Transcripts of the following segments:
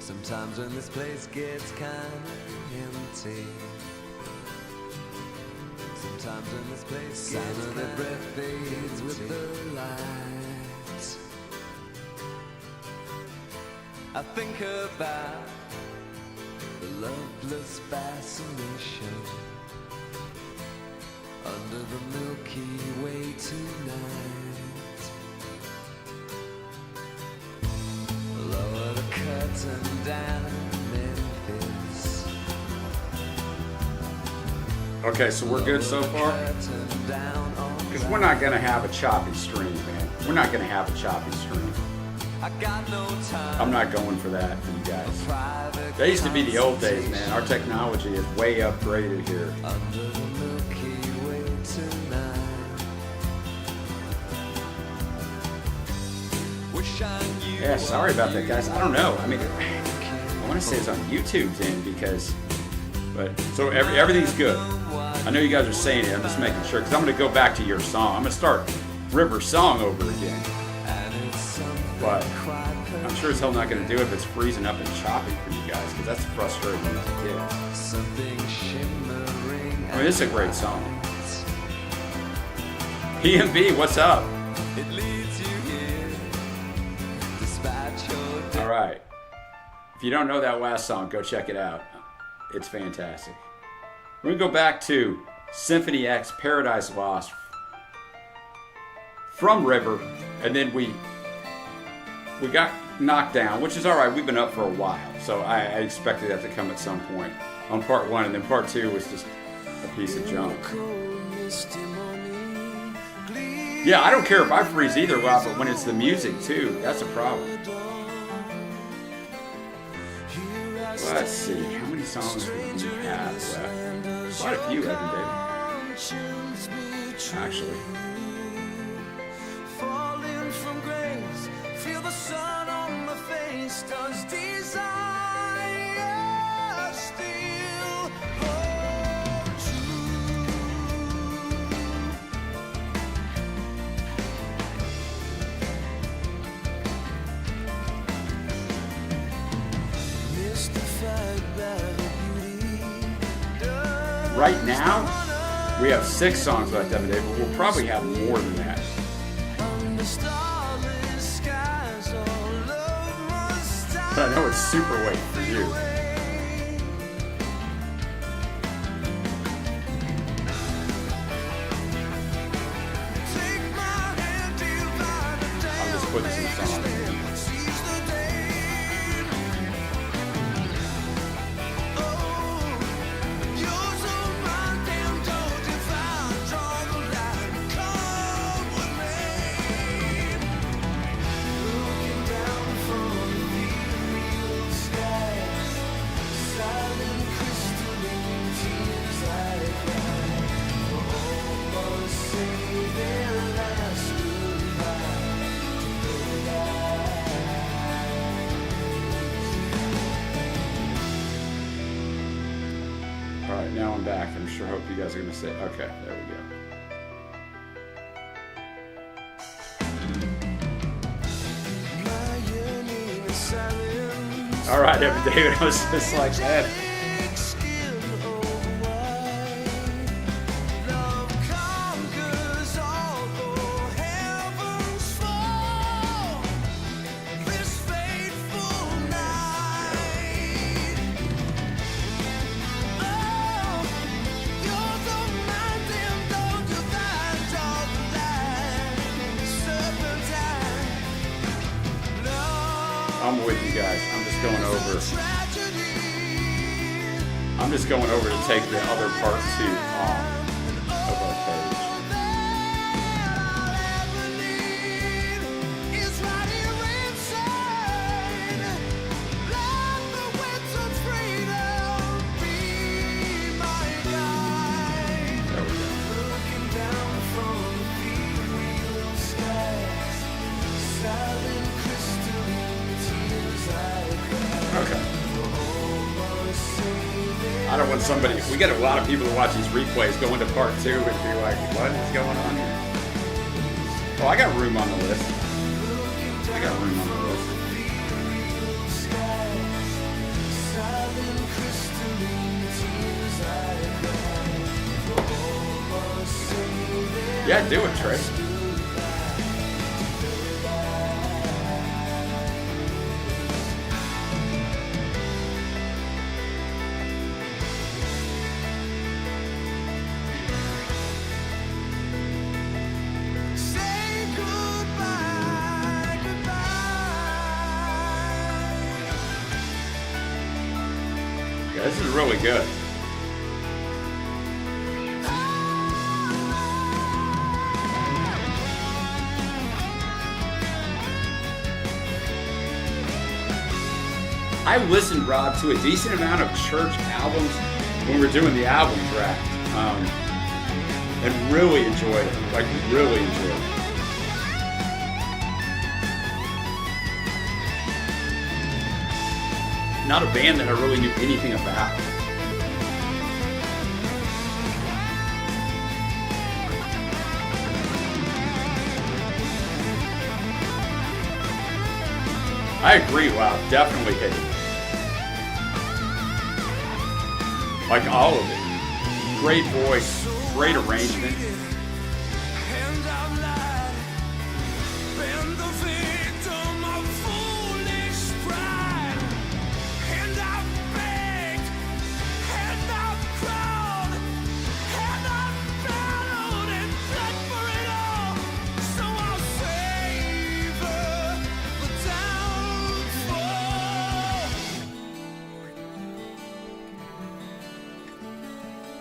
Sometimes when this place gets kinda empty. Sometimes when this place gets kinda breath fades with the light. I think about the loveless fascination under the Milky Way tonight. Lower the curtain down Memphis. Okay, so we're good so far? Because we're not going to have a choppy stream, man. We're not going to have a choppy stream. I'm not going for that for you guys. That used to be the old days, man. Our technology is way upgraded here. Yeah, sorry about that, guys. I don't know. I mean, I want to say it's on YouTube's end because, but so everything's good. I know you guys are saying it. I'm just making sure because I'm going to go back to your song. I'm going to start River's song over again. But I'm sure as hell not going to do it if it's freezing up and choppy for you guys because that's frustrating as a kid. I mean, this is a great song. PMB, what's up? All right. If you don't know that last song, go check it out. It's fantastic. We're going to go back to Symphony X, Paradise Lost from River, and then we got knocked down, which is all right. We've been up for a while, so I expected that to come at some point on part one, and then part two was just a piece of junk. Yeah, I don't care if I freeze either, Rob, but when it's the music too, that's a problem. Let's see, how many songs do we have left? Quite a few, Evan David. Actually. Falling from grace, feel the sun on my face, does desire still hold true? Right now, we have 6 songs left, Evan David, but we'll probably have more than that. But I know it's super late for you. I'm just putting some songs in. Now I'm back. I'm sure hope you guys are going to say, okay, there we go. All right, Evan David, I was just like that. I'm with you guys. I'm just going over to take the other part 2 off of our page. There we go. Okay. I don't want somebody, we get a lot of people who watch these replays go into part 2 and be like, what is going on here? Oh, I got room on the list. I got room on the list. Yeah, do it, Trey. Yeah, this is really good. I listened, Rob, to a decent amount of church albums when we were doing the album draft, and really enjoyed it. Like, really enjoyed it. Not a band that I really knew anything about. I agree, wow, definitely hit it. Like all of it. Great voice, great arrangement.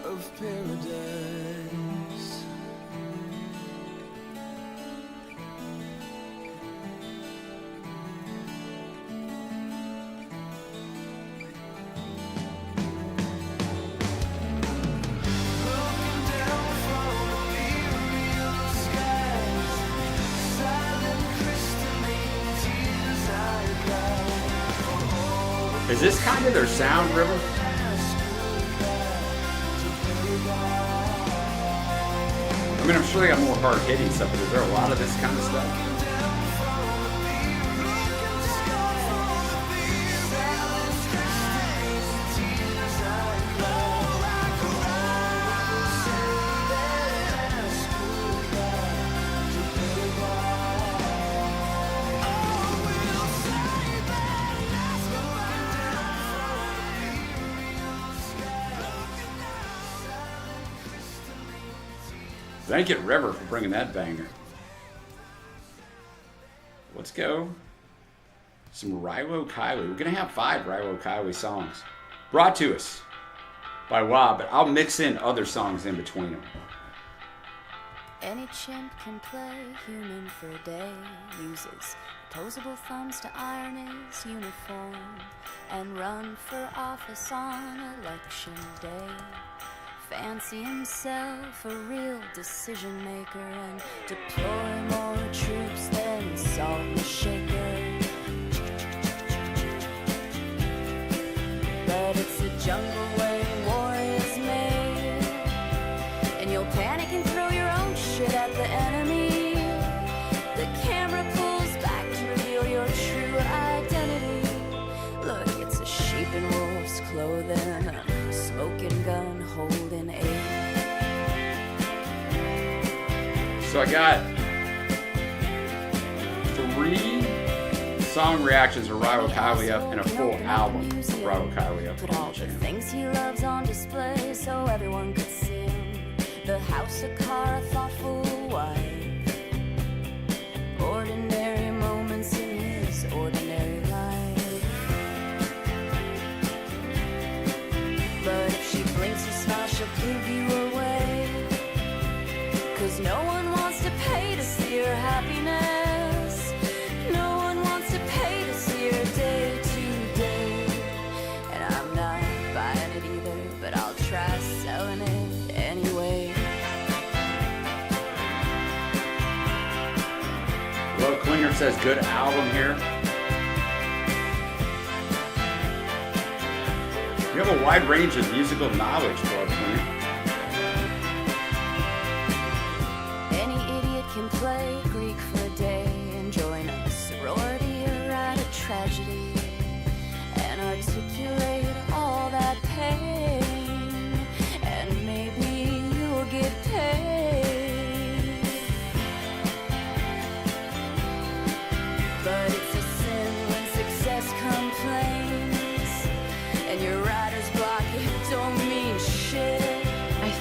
Of paradise. Is this kind of their sound, River? I mean, I'm sure they got more hard-hitting stuff, but is there a lot of this kind of stuff? Thank you, River, for bringing that banger. Let's go. Some Rilo Kiley. We're going to have 5 Rilo Kiley songs brought to us by Wob, but I'll mix in other songs in between them. Any chimp can play human for a day, uses opposable thumbs to iron his uniform, and run for office on election day. Fancy himself a real decision maker and deploy more troops than salt and shaker. But it's a jungle where war is made, and you'll panic and throw your own shit at the enemy. The camera pulls back to reveal your true identity. Look, it's a sheep in wolf's clothing, a smoking gun holding aim. So I got 3 song reactions of Rilo Kiley up and a full album of Rilo Kiley up. Put all the things he loves on display so everyone could see him. The house, a car, a thoughtful wife. Ordinary moments in his ordinary life. But if she blinks or smiles, she'll give you away. 'Cause no one wants to pay to see her happiness. No one wants to pay to see her day to day. And I'm not buying it either, but I'll try selling it anyway. Well, Klinger says good album here. You have a wide range of musical knowledge, Bob Klinger. Any idiot can play Greek for a day and join a sorority or write a tragedy and articulate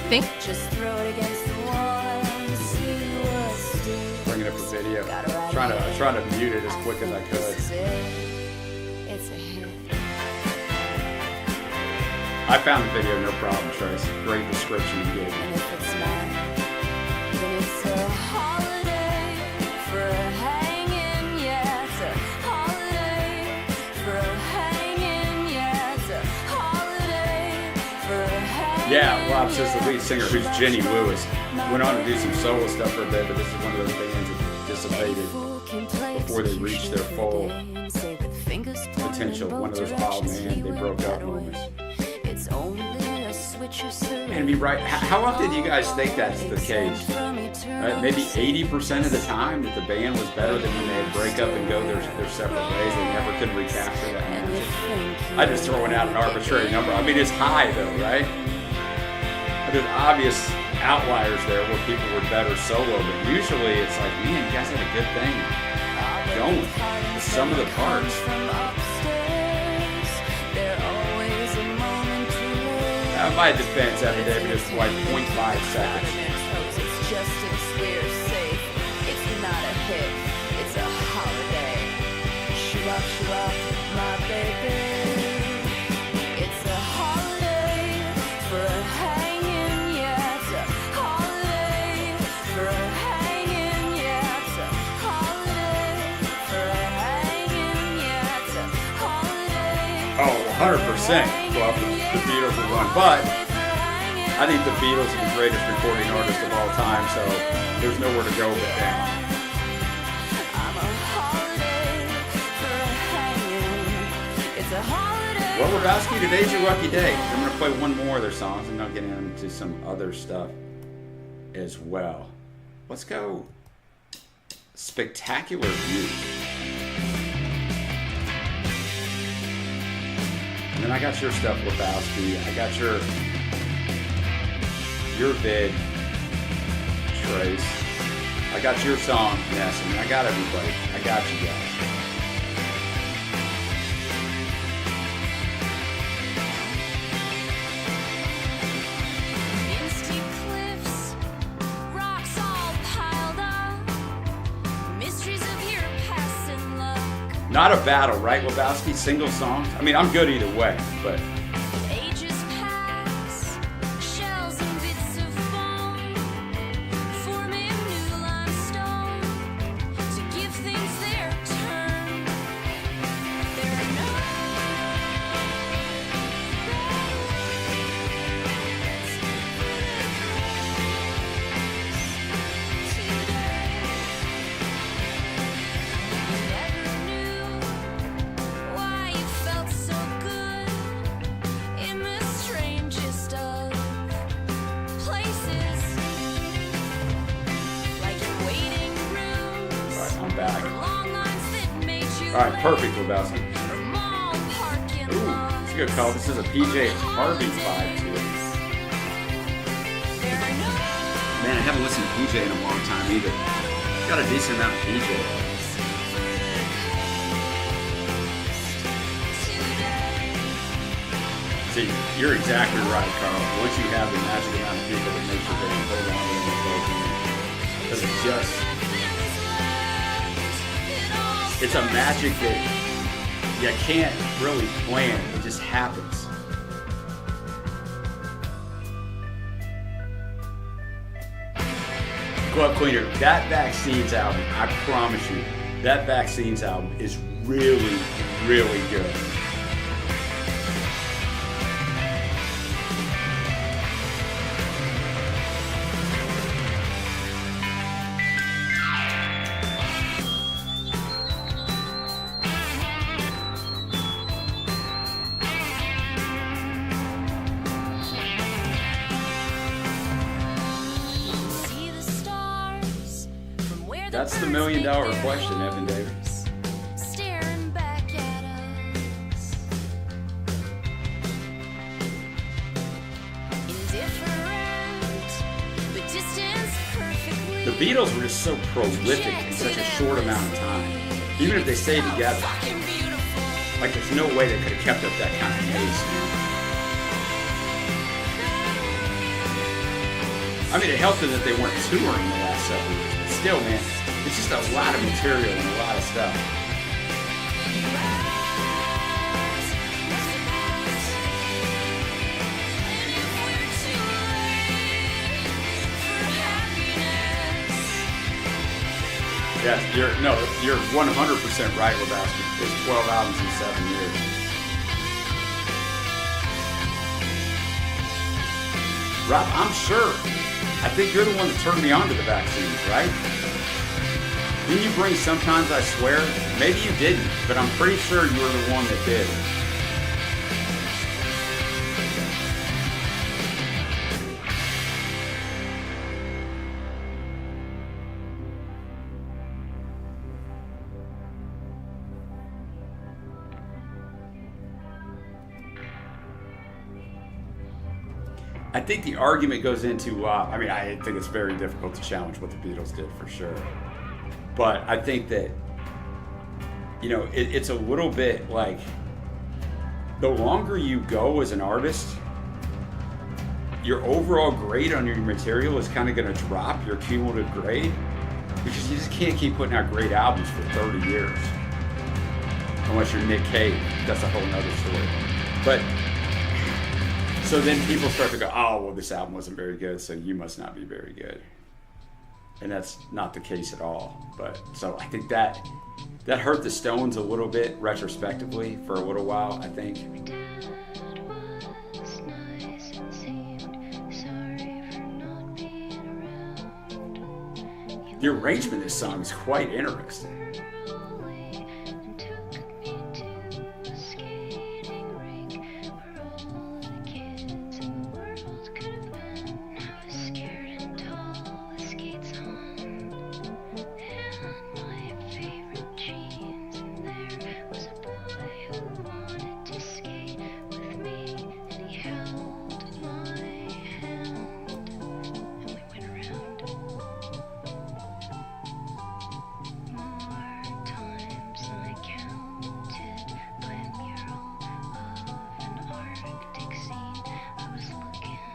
think. Just throw it against the wall and see what sticks. Bring it up for video. Trying to mute it as quick as I could. It's a hit. I found the video, no problem, Trace. Great description you gave me. And if it's not, then it's a holiday for a hanging. Yeah, it's a holiday for a hanging. Yeah, it's a holiday for a hanging. Yeah, Rob says the lead singer, who's Jenny Lewis, went on to do some solo stuff for a bit, but this is one of those bands that dissipated before they reached their full potential. One of those wild man, they broke up moments. It's only a switch of surrender. And be right. How often do you guys think that's the case? Maybe 80% of the time that the band was better than when they break up and go their separate ways. They never could recapture that magic. I'm just throwing out an arbitrary number. I mean, it's high though, right? There's obvious outliers there where people were better solo, but usually it's like, man, you guys had a good thing going. The sum of the parts. My defense, Evan David, is like 0.5 seconds. It's justice, we're safe. It's not a hit, it's a holiday. Shoot up, my baby. It's a holiday for a hanging. Yeah, it's a holiday for a hanging. Yeah, it's a holiday for a hanging. Yeah, it's a holiday. Oh, 100%. Well, the Beatles were one, but I think the Beatles are the greatest recording artist of all time, so there's nowhere to go but down. Well, Lebowski, today's your lucky day. I'm going to play one more of their songs, and I'll get into some other stuff as well. Let's go Spectacular View. And then I got your stuff, Lebowski. I got your vid, Trace. I got your song, Ness. I mean, I got everybody. I got you guys. Misty cliffs, rocks all piled up, mysteries of your passing luck. Not a battle, right, Lebowski? Single songs? I mean, I'm good either way, but... Ages pass, shells and bits of bone, forming new limestone to give things their turn. There are no why you felt so good in the strangest of places, like in waiting rooms, Alright, I'm back. long lines that made you Alright, perfect, Lebowski. or mall parking Ooh, lots. it's a good call. This is a PJ Harvey vibe to it. There are no Man, I haven't listened to PJ in a long time either. Got a decent amount of PJ. See, you're exactly right, Carl. Once you have the magic amount of people that makes your band hold on in the program, because it's a magic that you can't really plan. It just happens. Glove Cleaner, that Vaccines album, I promise you, that Vaccines album is really, really good. see the stars from where the That's the $1 birds million make their question, Evan David. homes, staring back at us. Indifferent, but distance perfectly. The Beatles were just so prolific in such a short amount of time. Even if they stayed together, Fucking beautiful. like there's no way they could have kept up that kind of pace. I mean, it helped that they weren't touring the last several years. But still, man, it's just a lot of material and a lot of stuff. Yes, you're 100% right, Lebowski. It's 12 albums in 7 years. Rob, I'm sure. I think you're the one that turned me on to the vaccines, right? Didn't you bring Sometimes I Swear? Maybe you didn't, but I'm pretty sure you were the one that did. I think the argument goes into, I mean, I think it's very difficult to challenge what the Beatles did for sure. But I think that, you know, it's a little bit like the longer you go as an artist, your overall grade on your material is kind of going to drop, your cumulative grade, because you just can't keep putting out great albums for 30 years. Unless you're Nick Cave, that's a whole nother story. But so then people start to go, oh, well, this album wasn't very good, so you must not be very good. And that's not the case at all. But so I think that hurt the Stones a little bit retrospectively for a little while, I think. The arrangement of this song is quite interesting.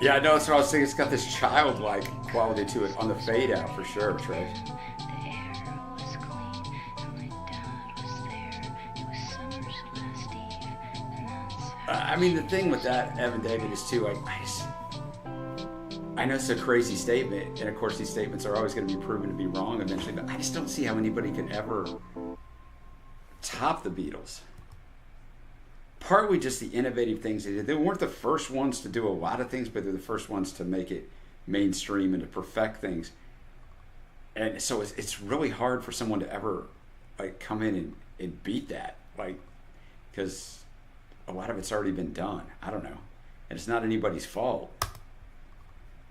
Yeah, I know, that's what I was thinking. It's got this childlike quality to it on the fade out for sure, Trey. I mean, the thing with that, Evan David, is too, I know it's a crazy statement, and of course these statements are always going to be proven to be wrong eventually, but I just don't see how anybody could ever top the Beatles. Partly just the innovative things they did. They weren't the first ones to do a lot of things, but they're the first ones to make it mainstream and to perfect things. And so it's really hard for someone to ever like come in and beat that, like, because a lot of it's already been done. I don't know, and it's not anybody's fault.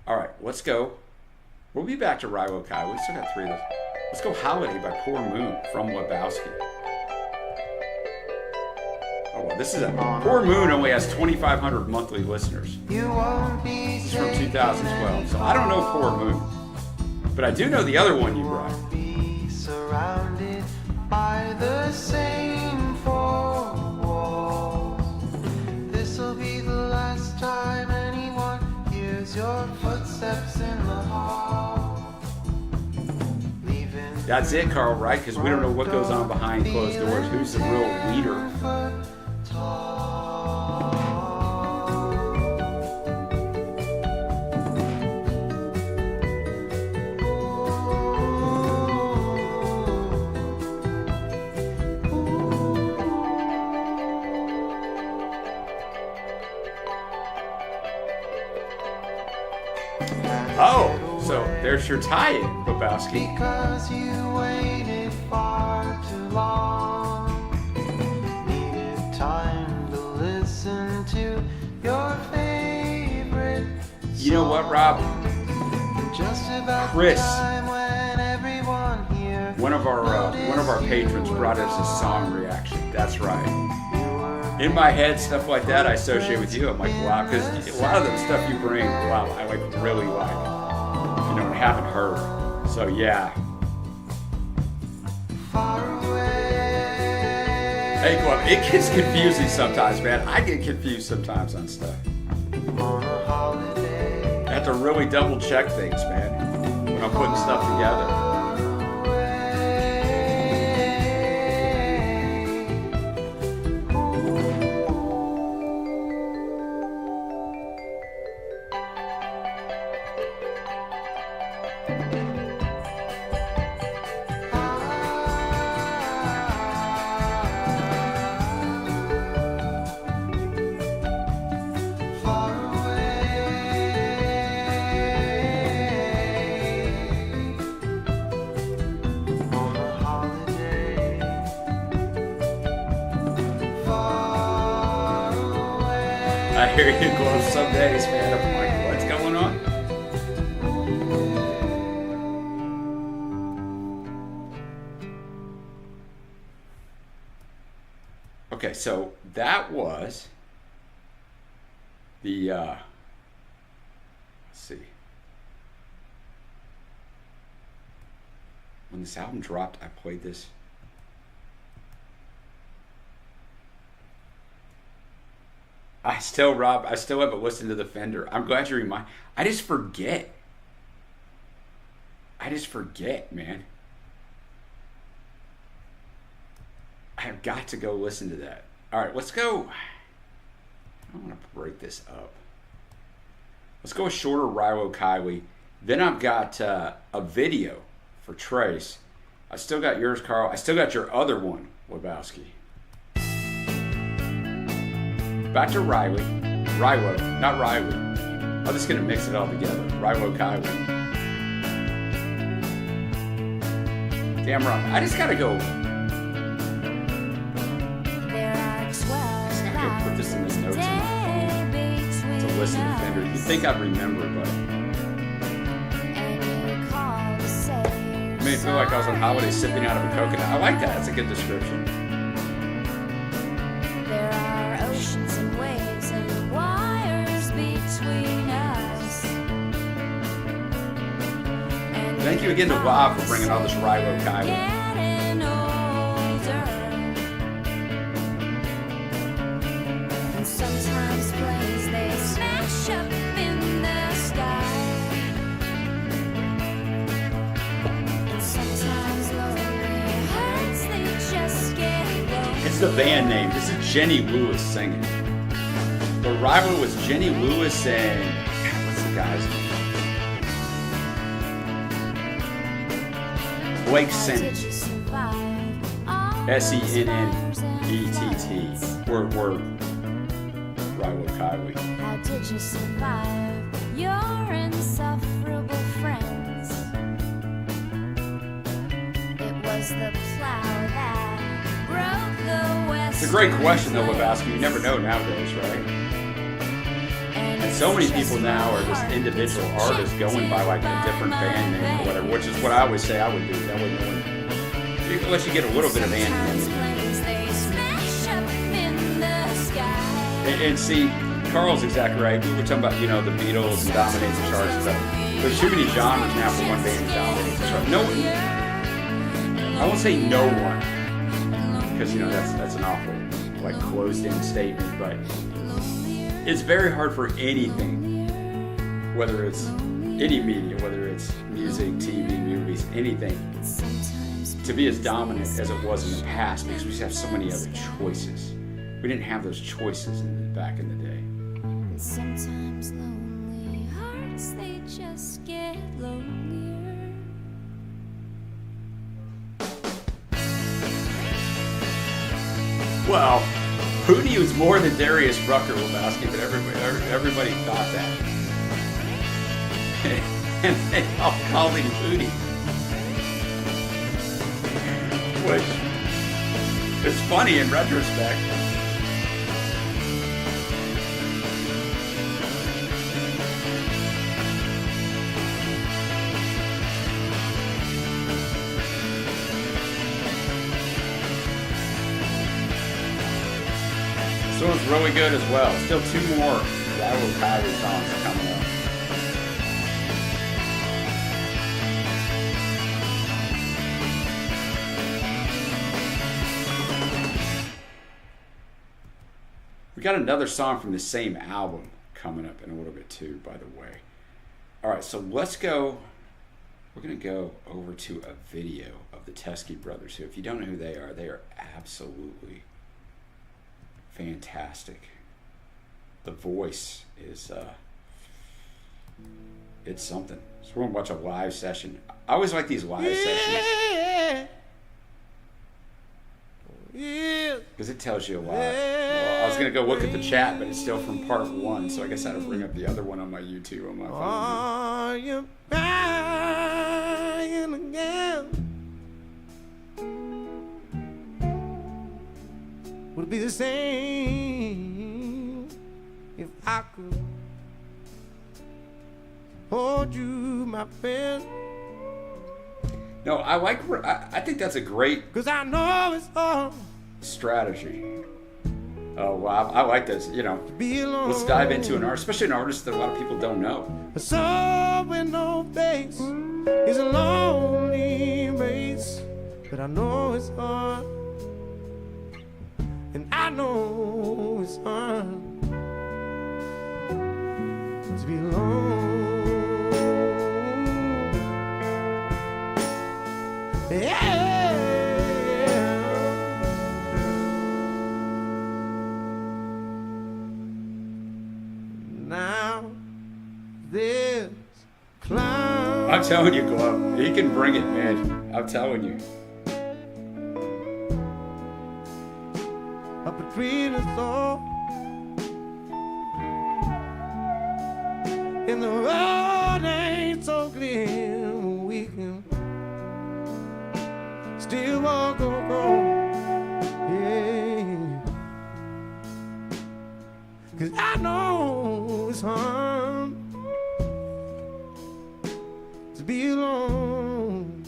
All right, let's go. We'll be back to Rilo Kai. We still got 3 of those. Let's go "Holiday" by Poor Moon from Lebowski. Oh, well, this is Poor Moon only has 2,500 monthly listeners. This is from 2012, so I don't know Poor Moon, but I do know the other one you brought. Surrounded by the same 4 walls. This'll be the last time anyone hears your footsteps in the hall. That's it, Carl, right? Because we don't know what goes on behind closed doors. Who's the real leader? Oh, so there's your tie-in, Lebowski. Because you waited far too long. Needed time to listen to your favorite song. You know what, Rob? Just about Chris, the time when everyone here one of our patrons brought us a song reaction. That's right. In my head, stuff like that I associate with you. I'm like, wow, because a lot of the stuff you bring, wow, I like really like, you know, and haven't heard. So yeah. Hey, Glove, it gets confusing sometimes, man. I get confused sometimes on stuff. I have to really double check things, man, when I'm putting stuff together. I hear you glow some days, man. I'm like, what's going on? Okay, so that was the, let's see. When this album dropped, I played this. Rob, I still haven't listened to The Fender. I'm glad you remind. I just forget, man. I have got to go listen to that. All right, let's go. I don't want to break this up. Let's go a shorter Rilo Kiley. Then I've got a video for Trace. I still got yours, Carl. I still got your other one, Lebowski. Back to Rilo, not Riley. I'm just gonna mix it all together. Rilo Kiley. Damn right. I just gotta go. Put this in the notes on my phone to listen to Fender. You'd think I'd remember, but it made me feel like I was on holiday sipping out of a coconut. I like that. That's a good description. There are oceans and waves and wires between us. And thank you again to Bob for bringing all this Rilo Kiley. getting older. And sometimes planes they smash up in the sky. And sometimes lonely hearts they just get lonely. It's the band name. This is Jenny Lewis singing. The rival was Jenny Lewis and God, what's the guy's name? Blake Sennett. S-E-N-N-E-T-T. We're Rilo Kiley. How did you survive your insufferable friends? It was the plow that broke the west. It's a great question though, Lebowski. You never know nowadays, right? And so many people now are just individual artists going by like a different band name or whatever, which is what I always say I would do. That way no one, unless you get a little bit of anonymity. And see, Carl's exactly right. We were talking about, the Beatles and dominating the charts and stuff. There's too many genres now for one band to dominate the charts. No one, I won't say no one, because that's an awful like closed-in statement, but it's very hard for anything, whether it's any media, whether it's music, TV, movies, anything, to be as dominant as it was in the past because we have so many other choices. We didn't have those choices back in the day. And sometimes lonely hearts they just get lonelier. Well, who knew was more than Darius Rucker, Lebowski, but everybody thought that. And they all called him Hootie. Which is funny in retrospect. This one's really good as well. Still two more Rilo Kiley songs coming up. We got another song from the same album coming up in a little bit too, by the way. All right, so let's go. We're going to go over to a video of the Teskey brothers, who, if you don't know who they are absolutely fantastic. The voice is, it's something. So we're going to watch a live session. I always like these live sessions. Because it tells you a lot. Well, I was going to go look at the chat, but it's still from part 1, so I guess I had to bring up the other one on my YouTube on my phone. Are you crying again? Would it be the same if I could hold you, my friend? No, I think that's a great 'Cause I know it's all strategy. Oh, wow. I like this. You know, be alone. let's dive into an artist, especially an artist that a lot of people don't know. A soul with no face is a lonely race, but I know it's hard, and I know it's hard to be alone. Yeah. Now this clown. I'm telling you, Glow, he can bring it, man. I'm telling you. Up between us all, and the road ain't so clear. We can still walk on, yeah. 'Cause I know it's hard to be alone.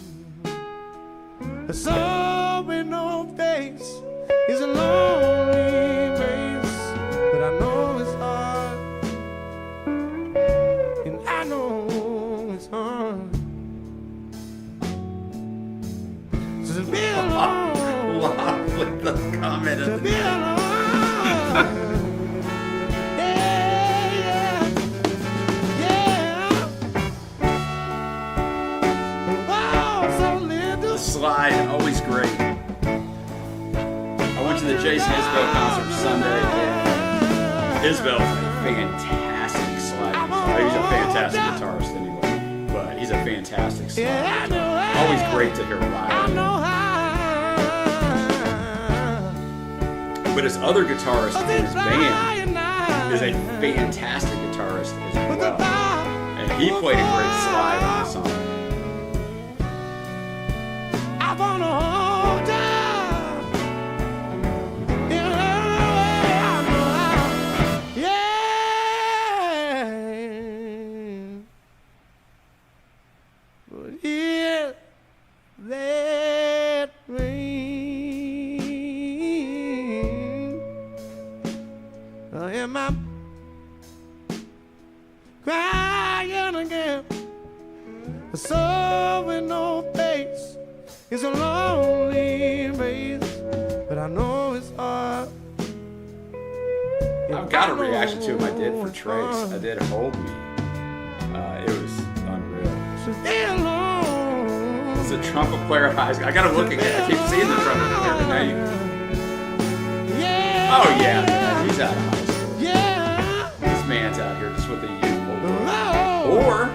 A soul with no face is a lonely place, but I know it's hard, and I know it's hard to be alone. Wow, with the comment To of be the alone. slide, always great. I went to the Jason Isbell concert Sunday, and Isbell's a fantastic slide guitar. He's a fantastic guitarist anyway, but he's a fantastic slide guitar. Always great to hear live. But his other guitarist in his band is a fantastic guitarist as well, and he played a great slide on the song. I wanna hold you. But here that rain, am I crying again? A soul with no face is a lonely race, but I know it's hard. I've got a reaction to him I did for Trace. I did Hold Me. It was unreal. So stay alone. It's a trumpet player at high school. I gotta look again. I keep seeing the trumpet player tonight. Yeah. Oh yeah, he's out of high school. Yeah. This man's out here just with the youthful. Oh. Or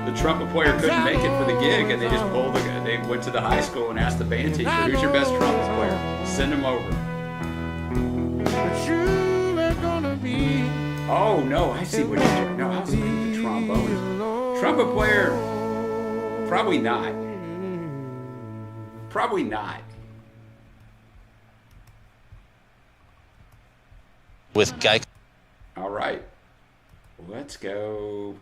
the trumpet player couldn't make it for the gig, and they just pulled the. They went to the high school and asked the band teacher, "Who's your best trumpet player? Send him over." But you ain't gonna be. Oh no, I see what you're doing. No, I was looking at the trombone. Trumpet player, probably not. Probably not. With Guy. All right, let's go.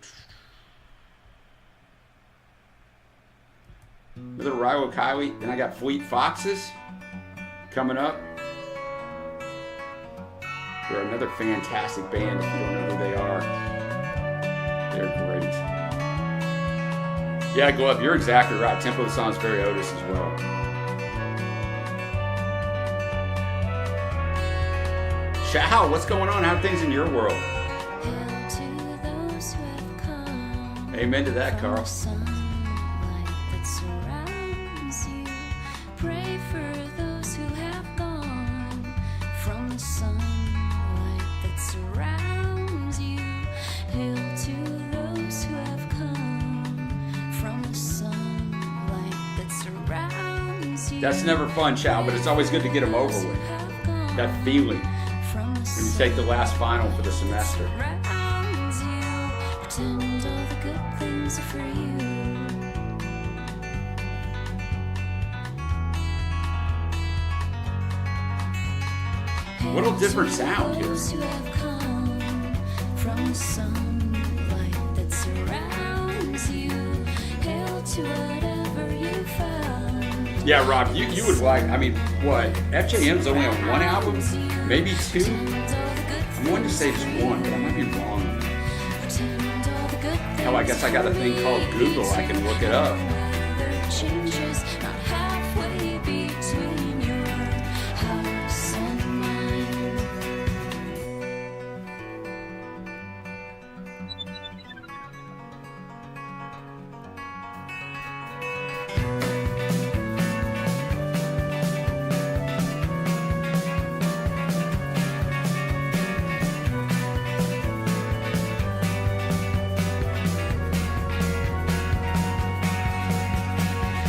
Another Ryo Kiley. Then I got Fleet Foxes coming up. They're another fantastic band if you don't know who they are. They're great. Yeah, go up. You're exactly right. Tempo of the song is very Otis as well. Shao, what's going on? How are things in your world? Hail to those who have come Amen to that, From Carl. the sunlight that surrounds you. Pray for those who have gone. From the sunlight that surrounds you. Hail to those who have come. From the sunlight that surrounds you. That's never fun, Chow, but it's always good to get them over with. That feeling when you take the last final for the semester. Surrounds you. Pretend all the good things are for you. What a different sound here. Those who have come from the sunlight that surrounds you. Hail to whatever you found. Yeah, Rob, you would like, I mean, what? FJM's only on one album? Maybe two? I'm wanting to say just one, but I might be wrong. Hell, I guess I got a thing called Google. I can look it up. Changes not halfway between your house and mine.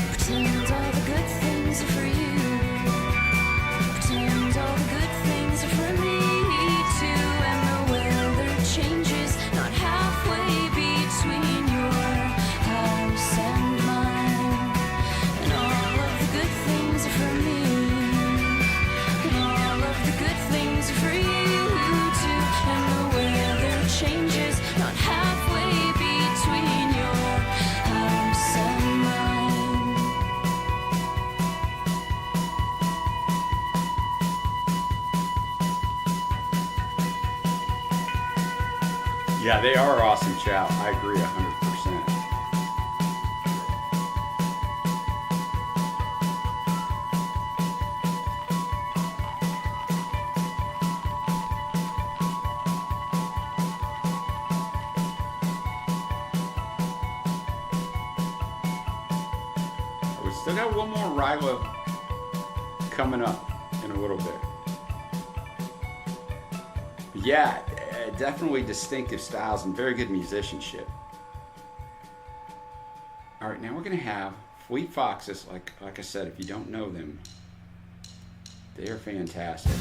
Pretend all the good things are for you. Pretend all the good things are for me too. And the weather changes not halfway between your house and mine. And all of the good things are for me. And all of the good things are for you too. And the weather changes not halfway between your house and mine. Yeah, they are awesome, Chow. I agree 100%. We still got one more Ryla coming up in a little bit. Yeah, definitely distinctive styles and very good musicianship. All right, now we're gonna have Fleet Foxes. Like I said, if you don't know them, they are fantastic.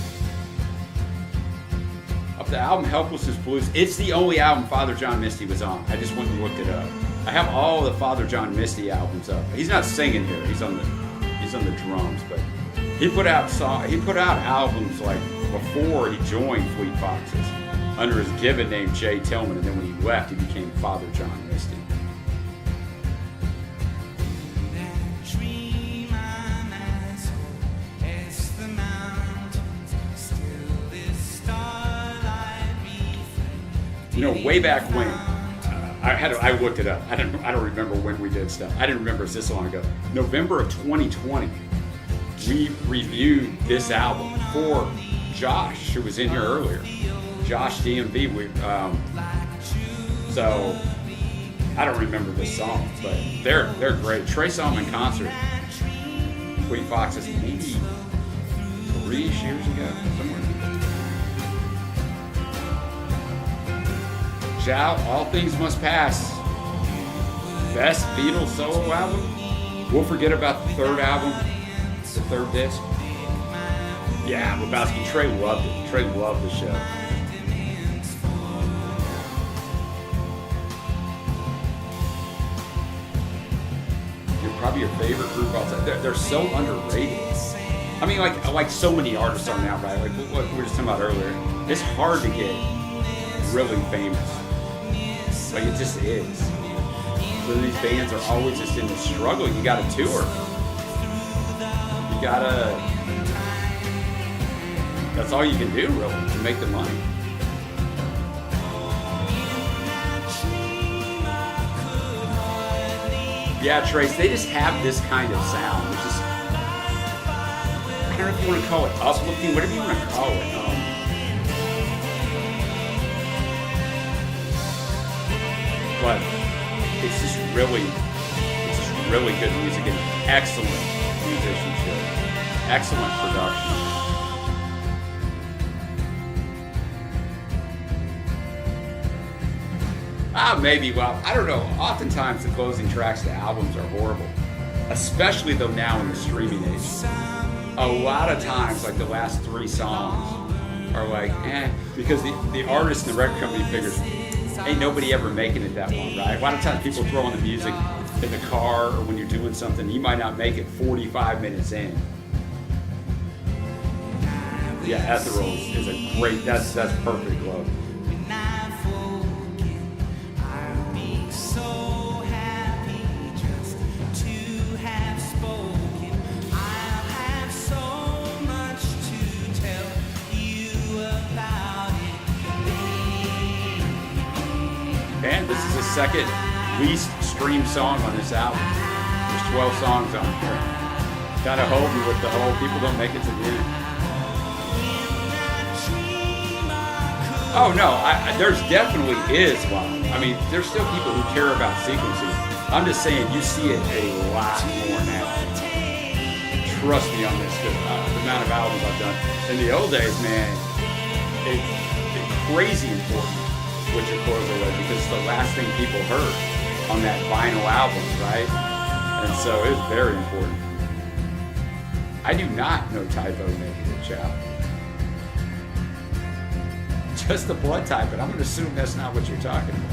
Of the album Helplessness Blues, it's the only album Father John Misty was on. I just went and looked it up. I have all the Father John Misty albums up. He's not singing here. He's on the drums, but he put out albums like before he joined Fleet Foxes under his given name Jay Tillman, and then when he left, he became Father John Misty. You know, way back when, I looked it up. I don't remember when we did stuff. I didn't remember it was this long ago. November of 2020, we reviewed this album for Josh, who was in here earlier. Josh DMV. So I don't remember this song, but they're great. Trey saw them in concert. Fleet Foxes, maybe 3 years ago, somewhere. Shout, All Things Must Pass. Best Beatles solo album. We'll forget about the third album, the third disc. Yeah, Lebowski. Trey loved it. Trey loved the show. Probably your favorite group outside. They're so underrated. I mean, like so many artists are now, right? Like what we were just talking about earlier. It's hard to get really famous. Like it just is. So these bands are always just in the struggle. You got to tour. You gotta. That's all you can do, really, to make the money. Yeah, Trace, they just have this kind of sound. It's just, I don't know if you want to call it uplifting, whatever you want to call it. But it's just really good music and excellent musicianship, excellent production. Maybe, well, I don't know. Oftentimes the closing tracks to albums are horrible, especially though now in the streaming age. A lot of times, like the last 3 songs are like, because the artist and the record company figures, ain't nobody ever making it that long, right? A lot of times people throw on the music in the car or when you're doing something, you might not make it 45 minutes in. Yeah, Ethereal is a great, that's perfect love. And this is the second least streamed song on this album. There's 12 songs on here. Kind of hold me with the whole people don't make it to the end. Oh no, there's definitely is one. I mean, there's still people who care about sequencing. I'm just saying you see it a lot more now. Trust me on this, because the amount of albums I've done. In the old days, man, it's crazy important. Which of course it was, because it's the last thing people heard on that vinyl album, right? And so it was very important. I do not know typo negative, child. Just the blood type, but I'm going to assume that's not what you're talking about.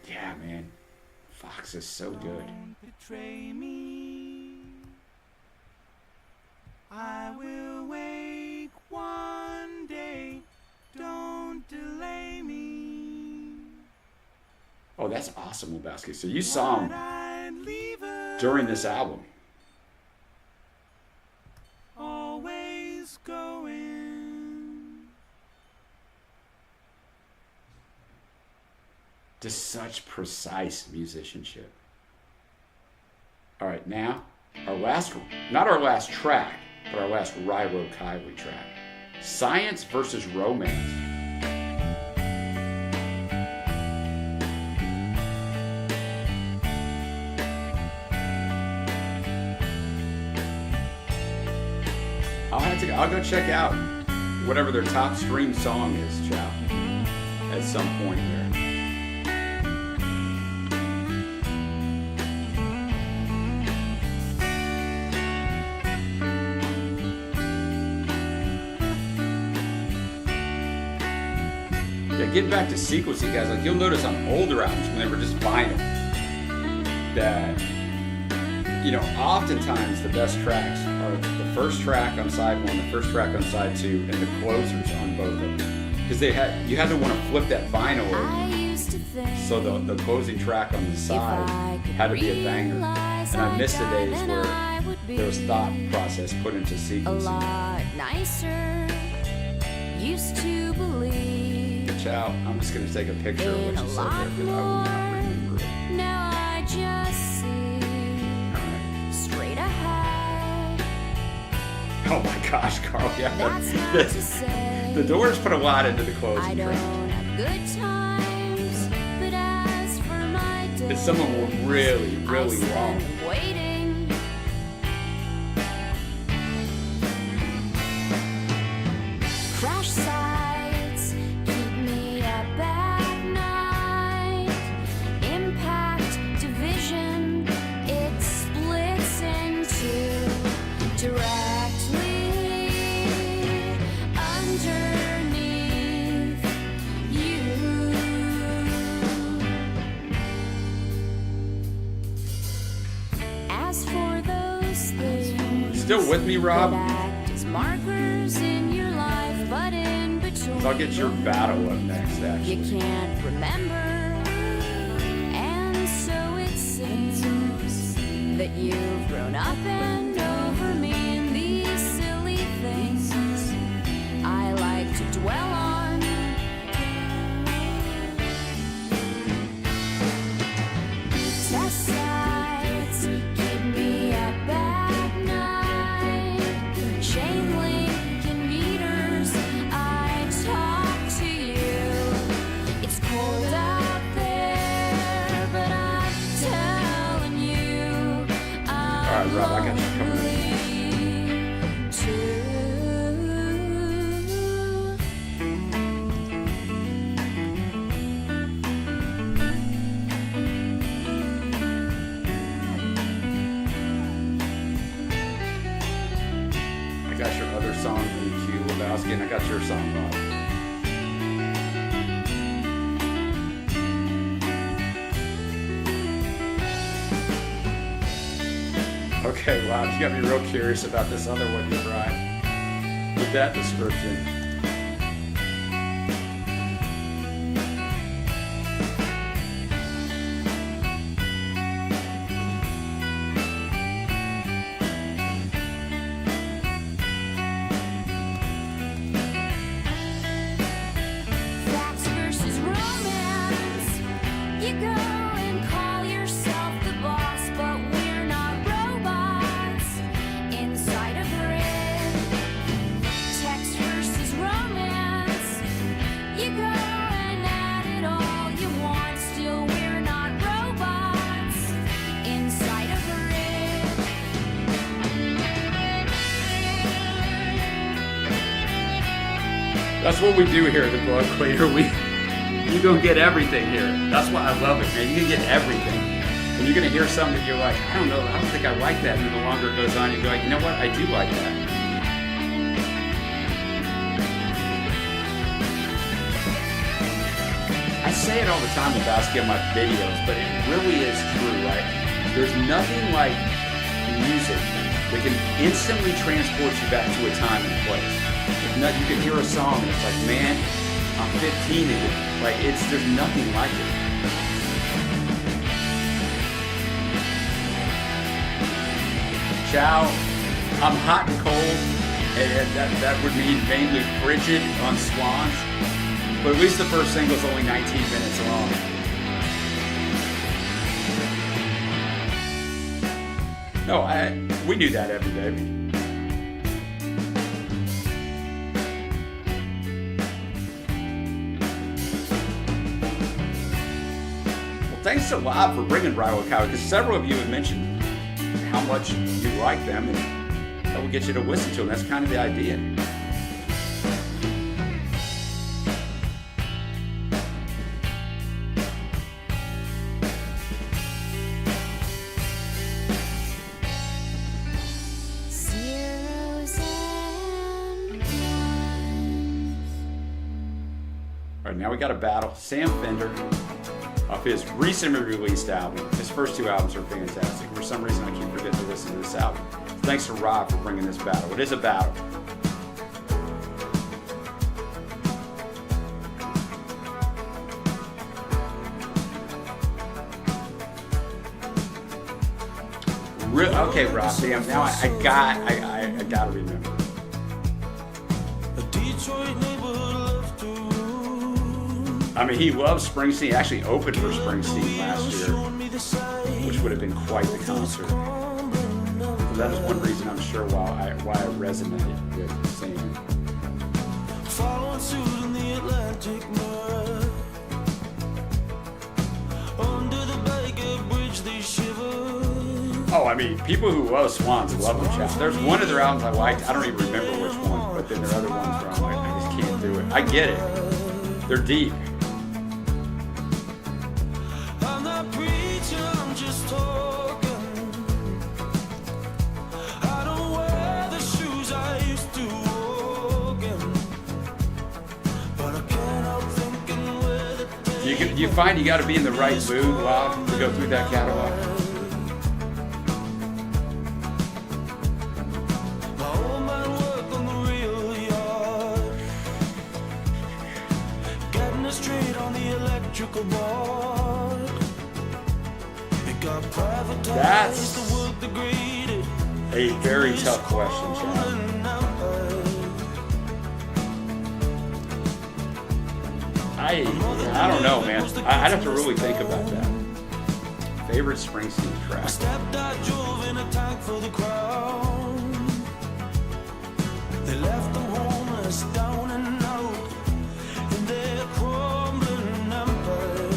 Yeah, man. Fox is so good. Betray me. I will wake one day. Don't delay me. Oh, that's awesome, Lebowski. So you saw him during this album. Always going. Just such precise musicianship. All right, now not our last track, but our last Ryro Kylie track. Science versus Romance. I'll go check out whatever their top stream song is, Chow, at some point here. Getting back to sequencing, guys, like you'll notice on older albums when they were just vinyl that, you know, oftentimes the best tracks are the first track on side 1, the first track on side 2, and the closers on both of them. Because you had to want to flip that vinyl over. So the closing track on the side had to be a banger. And I miss the days where there was thought process put into sequencing. Used to believe. Out. I'm just going to take a picture of what you said there because I will not remember it. Now I just see straight ahead. Oh my gosh, Carl. Yeah. The Doors put a lot into the closing track. Good times, but as for my day, and some of them were really, really long. Waiting. Crash sites keep me up at night. Impact division, it splits into directly underneath you. As for those things, Still with me, Rob? that act as markers in your life, but in between, So I'll get your battle up next, you actually. can't remember. And so it seems that you've grown up and over me in these silly things I like to dwell on. Test sites keep me up at night. Chain link and meters, I talk to you right, Rob, I got you coming in. I got your other song in the queue, Lebowski, and I got your song, Rob. Okay, wow, you got me real curious about this other one you brought with that description. Facts versus romance. You go and call yourself the boss, but we're not robots inside a grid. Text versus romance. You go and add it all you want, still we're not robots inside a grid. That's what we do here at the Blog Cleaner. You gonna get everything here. That's why I love it, man. You can get everything. And you're gonna hear something that you're like, I don't know, I don't think I like that. And then the longer it goes on, you go like, you know what? I do like that. I say it all the time about in my videos, but it really is true, right? There's nothing like music that can instantly transport you back to a time and place. You can hear a song and it's like, man, I'm 15 again. Like, there's nothing like it. Ciao, I'm hot and cold, and that would mean mainly frigid on Swans. But at least the first single's only 19 minutes long. No, we do that every day. Thanks a lot for bringing Rival Cow, because several of you have mentioned how much you like them, and that will get you to listen to them. That's kind of the idea. Zeros and ones. All right, now we got a battle. Sam Fender, off his recently released album. His first two albums are fantastic. For some reason, I keep forgetting to listen to this album. Thanks to Rob for bringing this battle. It is a battle. Okay, Rob. Damn. Now I gotta remember. I mean, he loves Springsteen. He actually opened for Springsteen last year, which would have been quite the concert. So that is one reason I'm sure why I resonated with Sam. Following suit in the Atlantic mud. Under the Baker Bridge they shiver. Oh, I mean, people who love Swans love them, chat. There's one of their albums I liked. I don't even remember which one, but then there are other ones where I'm like, I just can't do it. I get it. They're deep. I'm not preaching, I'm just talking. I don't wear the shoes I used to walk in. But I can't help thinking where the day You find you got to be in the right mood, Rob, to go through that catalog. my old man worked on the real yard. Getting it straight on the electrical board. It got privatized, That's the work degraded. a very tough question, Chad. I don't know, man. I'd have to really think about that. Favorite Springsteen track? Stepped out, drove in a tank for the crown. They left them homeless, down and out in their crumbling empire.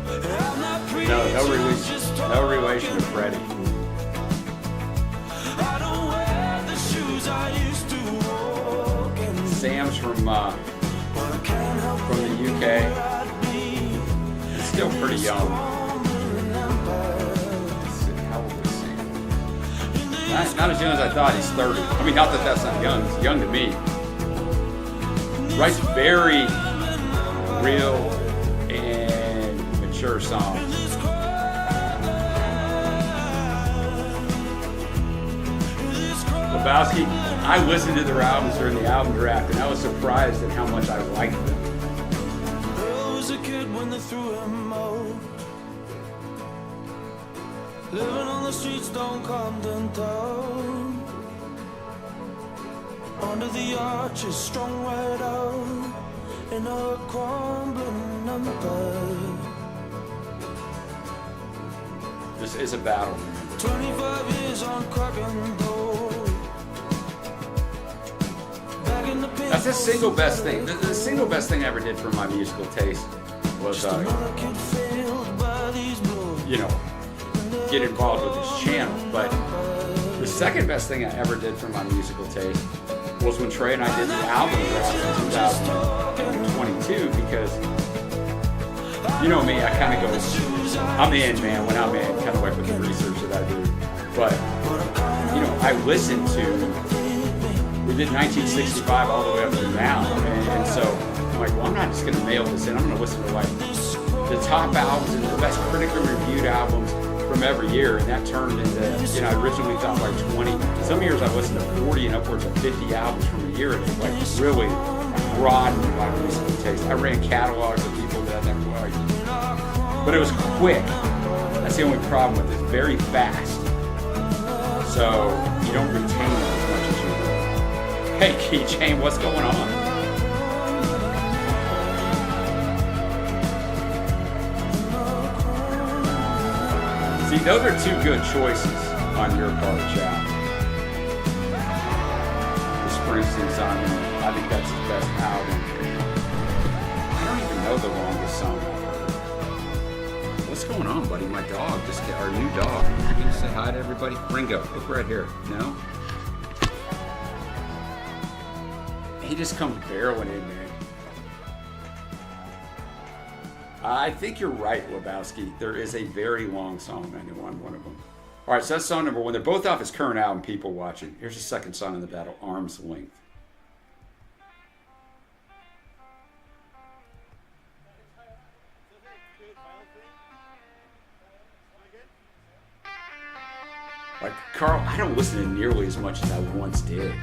I'm not No relation to Freddie. I don't wear the shoes I used to walk in. Sam's from the UK. He's still pretty young. How old is Sam? Not as young as I thought. He's 30. I mean, not that that's not young. He's young to me. Writes very real and mature songs. Lebowski, I listened to their albums during the album draft, and I was surprised at how much I liked them. I was a kid when they threw him out. Living on the streets, don't Compton town. Under the arches, strung right out in a crumbling empire. This is a battle. 25 years on crack and dough. That's the single best thing. The single best thing I ever did for my musical taste was, get involved with this channel. But the second best thing I ever did for my musical taste was when Trey and I did the album draft in 2022, because you know me, I kind of go, I'm in, man, when I'm in, kind of like with the research that I do. But, I listened to, we did 1965 all the way up to now, and so I'm like, well, I'm not just going to mail this in. I'm going to listen to like the top albums and the best critically reviewed albums from every year, and that turned into, I originally thought like 20. Some years I listened to 40 and upwards of 50 albums from a year, and it like really broadened my musical taste. I ran catalogs of people that I never liked, but it was quick. That's the only problem with it. It's very fast, so you don't retain it as much as you do. Hey, Keychain, what's going on? See, those are two good choices on your part, Chad. The Springsteen song, I think that's his best album. I don't even know the longest song I've heard. What's going on, buddy? My dog, our new dog. You gonna say hi to everybody? Ringo, look right here. No? He just comes barreling in, man. I think you're right, Lebowski. There is a very long song, 91, one of them. All right, so that's song number one. They're both off his current album, People Watching. Here's the second song in the battle, Arm's Length. Like, Carl, I don't listen to nearly as much as I once did.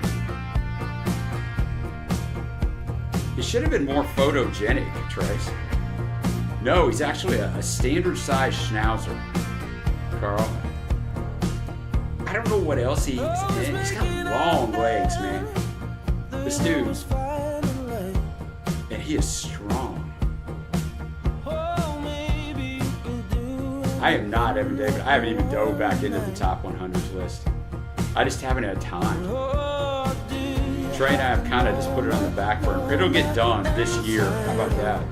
He should have been more photogenic, Trace. No, he's actually a standard-sized schnauzer, Carl. I don't know what else he is, man. He's got long legs, man. This dude. And he is strong. I am not Evan David. I haven't even dove back into the top 100 list. I just haven't had time. Trey and I have kind of just put it on the back burner. It'll get done this year. How about that?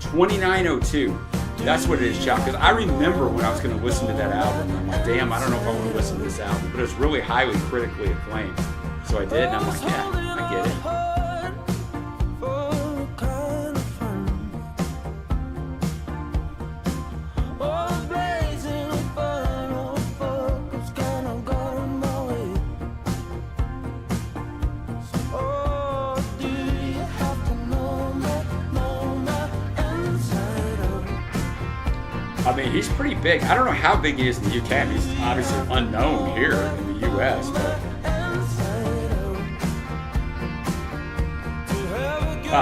2902. That's what it is, Chuck. Because I remember when I was going to listen to that album, I'm like, damn, I don't know if I want to listen to this album. But it was really highly critically acclaimed. So I did, and I'm like, yeah, I get it. I mean, he's pretty big. I don't know how big he is in the UK. I mean, he's obviously unknown here in the US, but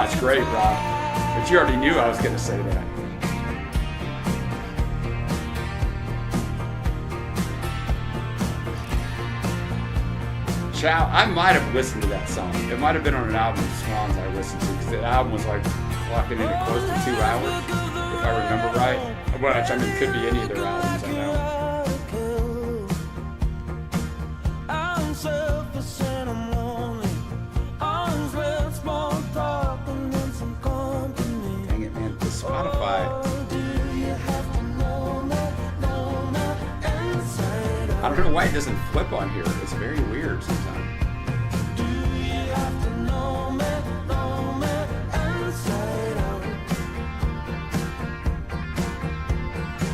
it's great, Rob. But you already knew I was going to say that. Chow, I might have listened to that song. It might have been on an album of Swans I listened to, because the album was like clocking in at close to 2 hours, if I remember right. Which, I mean, could be any of their albums, I know. Dang it, man. The Spotify wonder why it doesn't flip on here. It's very weird sometimes. Do you have to know me inside out?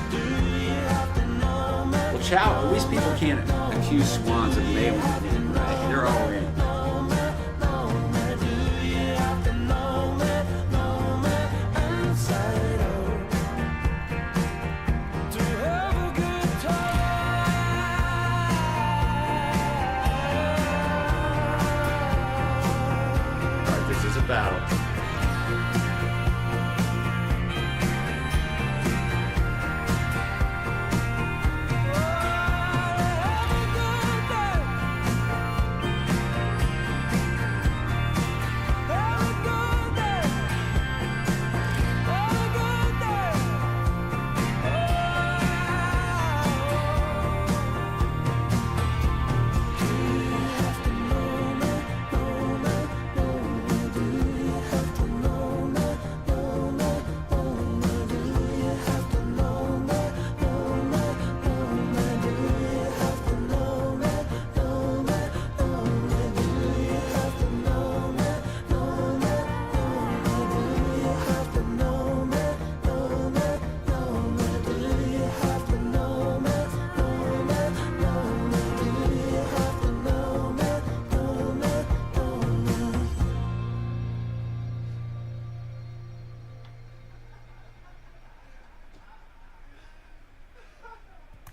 Do you have to know me? Well, Chow, at least people can't accuse Swans of mailing it in, right? They're all in. Do you have to know me inside out? To have a good time. All right, this is a battle.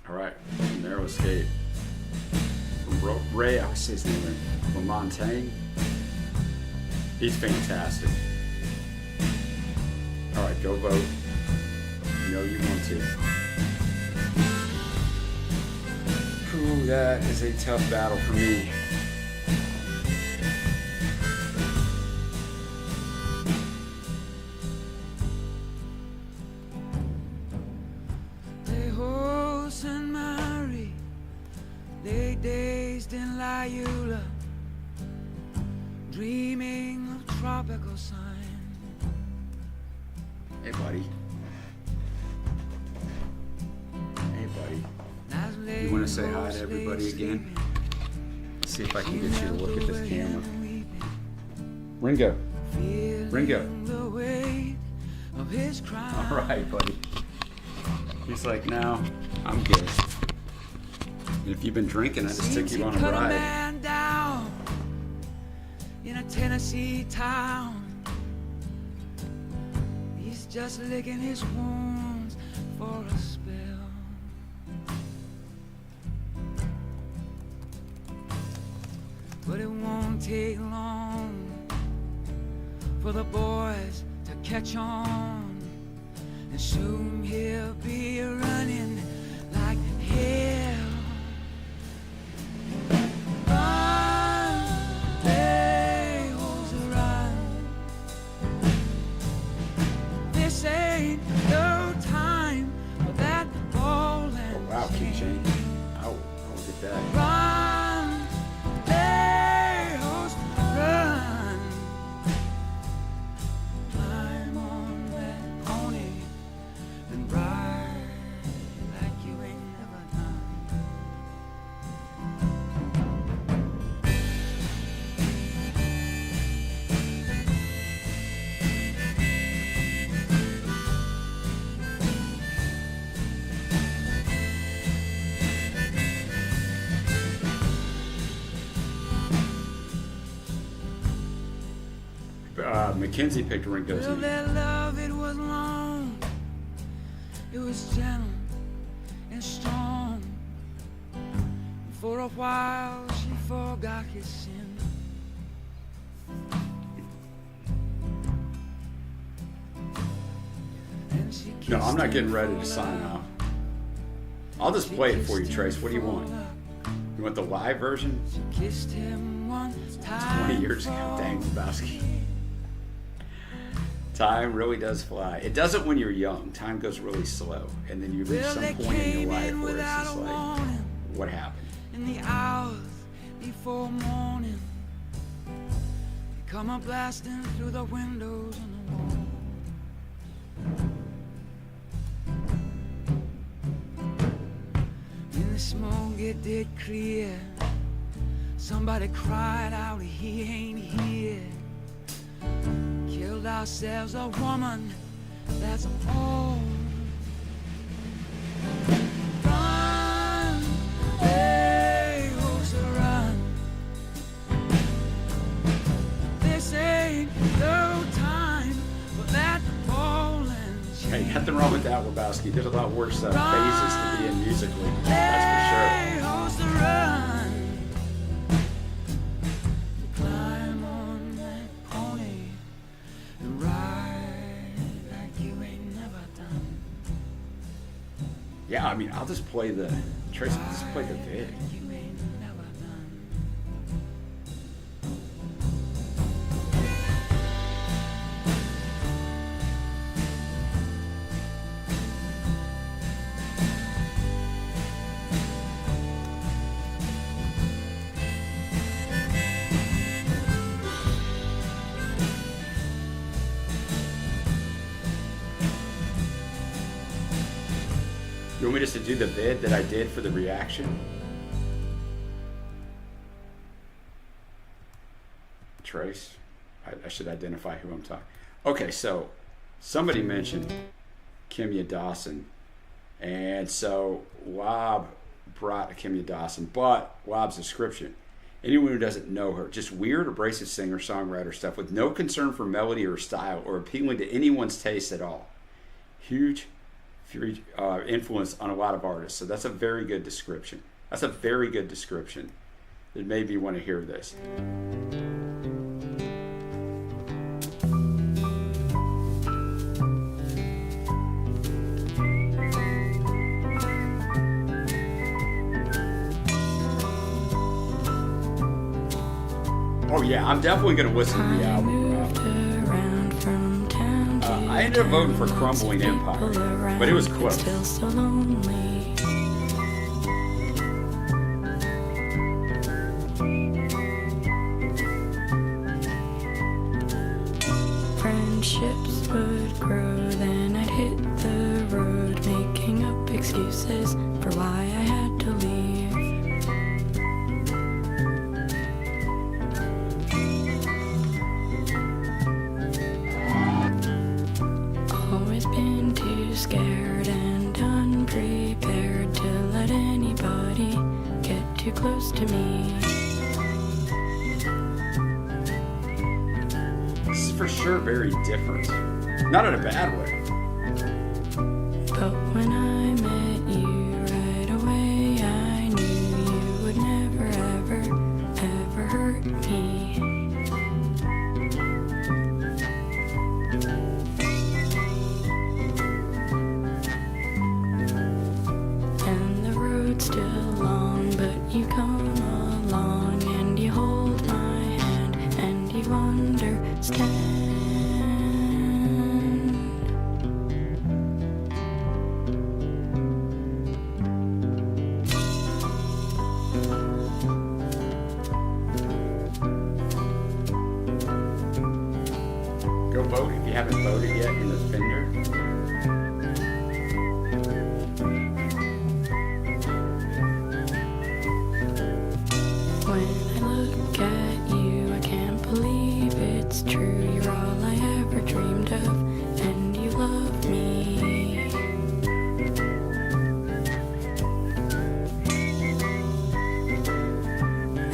All right, narrow escape from Ray. I always say his name right. From Montaigne. He's fantastic. All right, go vote. You know you want to. Ooh, that is a tough battle for me. Dreaming of tropical sun. Hey, buddy. Hey, buddy. You want to say hi to everybody again? Let's see if I can get you to look at this camera. Ringo. Ringo. All right, buddy. He's like, no, I'm good. If you've been drinking, I just took you on a ride. In a Tennessee town, he's just licking his wounds for a spell. But it won't take long for the boys to catch on, and soon he'll be running like hell. Wow, King James. Oh, look at that. Run, Leos, run. Climb on that pony and ride like you ain't never done. Mackenzie picked Ringo's Well, name. their love, it was long, it was gentle and strong. For a while she forgot his sin. And she No, I'm not kissed getting him ready for to sign love. off. I'll just She play it for you, kissed Trace. him What do you for want? love. You want the live version? She kissed him one time 20 years ago. Dang, Lebowski. Time really does fly. It doesn't when you're young. Time goes really slow. And then you reach Well, some they point in came your life in where it's without just a like, warning. what happened? In the hours before morning, they come a blasting through the windows and the wall. In the smoke it did clear, somebody cried out, he ain't here. Killed ourselves a woman, that's all. Run, hey, who's a run? This ain't no time for that falling. Hey, nothing wrong with that, Lebowski. There's a lot worse phases to be in musically. That's for sure. Hey, who's the run? Climb on that pony and ride like you ain't never done. Yeah, I mean, I'll just play the Trace. I'll just play the vid. You ain't never done. You want me just to do the vid that I did for the reaction? Trace, I should identify who I'm talking. Okay, so somebody mentioned Kimya Dawson, and so Wob brought Kimya Dawson, but Wob's description: anyone who doesn't know her, just weird, abrasive singer, songwriter stuff with no concern for melody or style or appealing to anyone's taste at all. Huge influence on a lot of artists. So that's a very good description. That's a very good description. It made me want to hear this. Oh yeah, I'm definitely going to listen to the album. I ended up voting for Crumbling Empire, but it was close. Still so lonely. Friendships would grow, then I'd hit the road, making up excuses for why I had to leave. Always been too scared and unprepared to let anybody get too close to me. This is for sure very different. Not in a bad way. But when I met you right away, I knew you would never, ever, ever hurt me. And the road's still long, but you come along and you hold my hand and you understand. Go vote if you haven't voted yet in the Fender. When I look at you, I can't believe it's true. You're all I ever dreamed of, and you love me.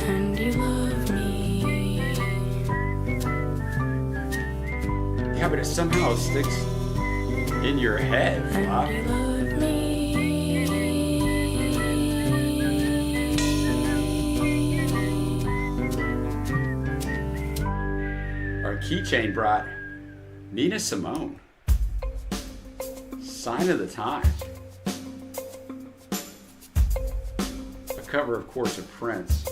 And you love me. Yeah, but it somehow sticks in your head, Bob. And you love me. Our keychain brought Nina Simone. Sign of the Times. A cover, of course, of Prince.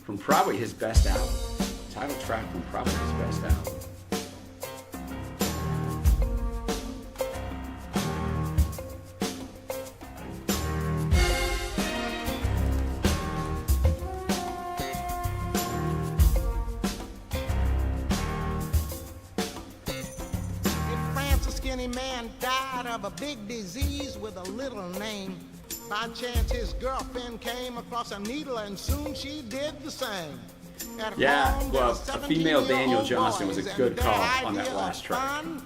From probably his best album. Title track from probably his best album. In France, a skinny man died of a big disease with a little name. By chance, his girlfriend came across a needle, and soon she did the same. At Yeah, home, well, the a female Daniel 17-year-old Johnston was a boys, good and call their on that idea last of track. fun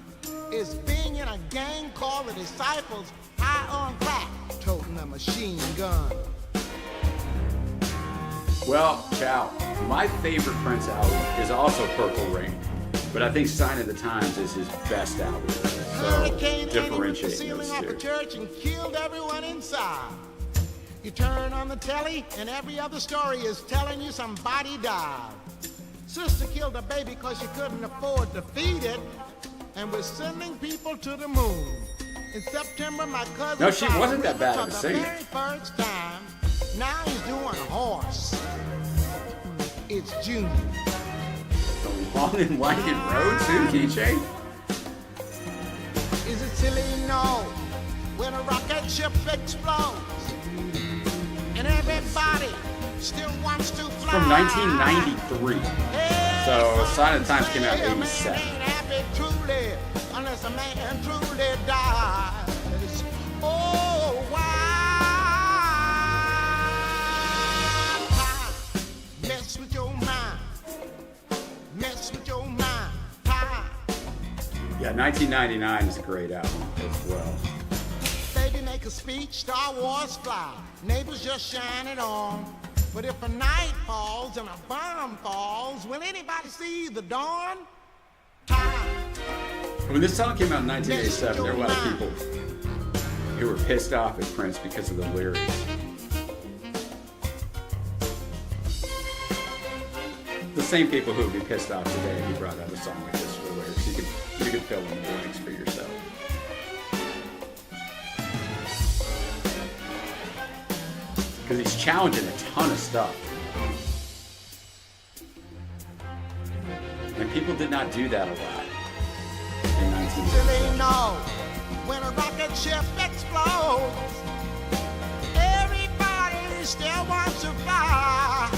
is being in a gang called the Disciples, high on crack, toting a machine gun. Well, Chow, my favorite Prince album is also Purple Rain, but I think Sign of the Times is his best album. So Hurricane hit the differentiate ceiling those off a two. church and killed everyone inside. You turn on the telly, and every other story is telling you somebody died. Sister killed a baby because she couldn't afford to feed it, and was sending people to the moon. In September, my cousin No, she saw wasn't the that bad of river a for the singer. very first time. Now he's doing horse. It's June. The Long and Winding Road too, Keychain? Is it silly? No. When a rocket ship explodes, and everybody still wants to fly. From 1993. So Sign of the Times came out in Hey, a man 87. ain't happy truly unless a man truly dies. Oh, why mess with your mind? Mess with your mind. Time. Yeah, 1999 is a great album as well. Baby, make a speech, Star Wars fly. Neighbors just shine it on. But if a night falls and a bomb falls, will anybody see the dawn? Time. When this song came out in 1987, there were a lot of people who were pissed off at Prince because of the lyrics. The same people who would be pissed off today if you brought out a song like this for the lyrics. You could fill in the blanks for yourself. Because he's challenging a ton of stuff. And people did not do that a lot in 1987. Silly no, when a rocket ship explodes, everybody still wants to fly.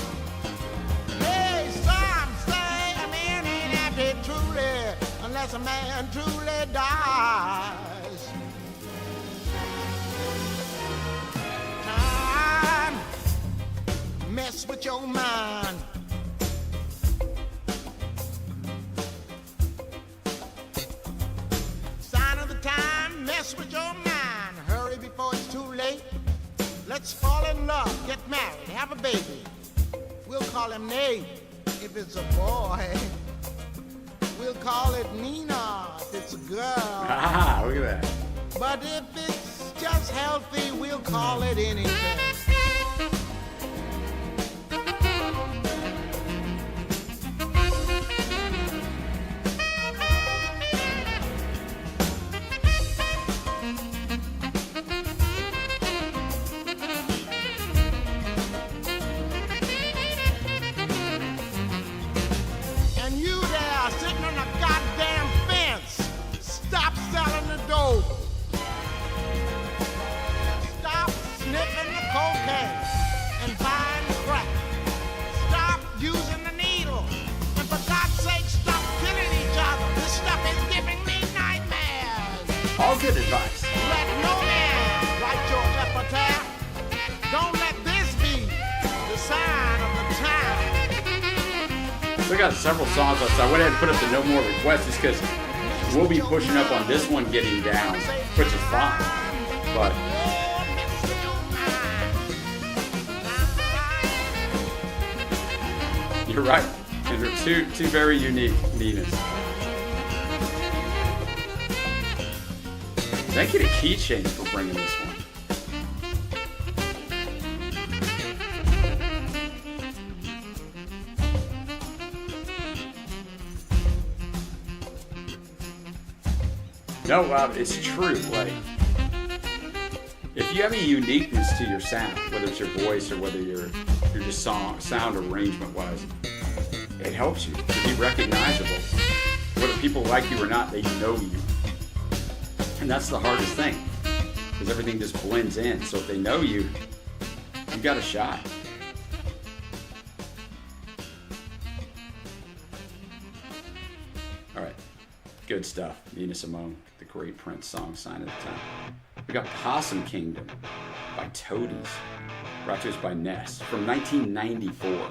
Hey, some say a man ain't happy truly unless a man truly dies. Time, mess with your mind. Sign of the time, mess with your mind. Hurry before it's too late. Let's fall in love, get married, have a baby. We'll call him Nate if it's a boy. We'll call it Nina if it's a girl. Ah, look at that. But if it's just healthy, we'll call it anything. And you there sitting on a goddamn fence, stop selling the dope. Stop sniffing the cocaine and buying the crack. Stop using the needle. And for God's sake, stop killing each other. This stuff is giving me nightmares. All good advice. Let no man write your epitaph. Don't let this be the sign of the time. So we got several songs left, so I went ahead and put up the no more requests just because we'll be pushing up on this one getting down, which is fine. But you're right. And they're two very unique Ninas. Thank you to Keychain for bringing this one. No, it's true. Like, if you have any uniqueness to your sound, whether it's your voice or whether you're just sound arrangement wise, it helps you to be recognizable. Whether people like you or not, they know you. And that's the hardest thing, because everything just blends in. So if they know you, you've got a shot. All right, good stuff. Nina Simone, the great Prince song, Sign of the Time. We got Possum Kingdom by Toadies, brought to us by Ness from 1994.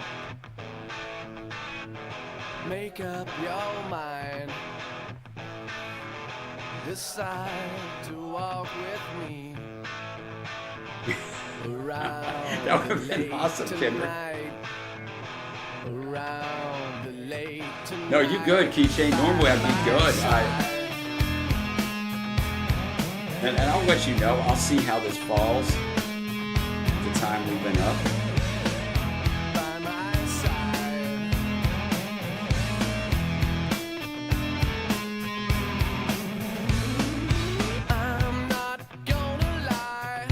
Make up your mind. Decide to walk with me around That would have the been lake awesome, Kendrick. tonight. Around the lake tonight. No, you good, Keychain. Normally I'd be good. And I'll let you know. I'll see how this falls. The time we've been up. By my side. I'm not gonna lie.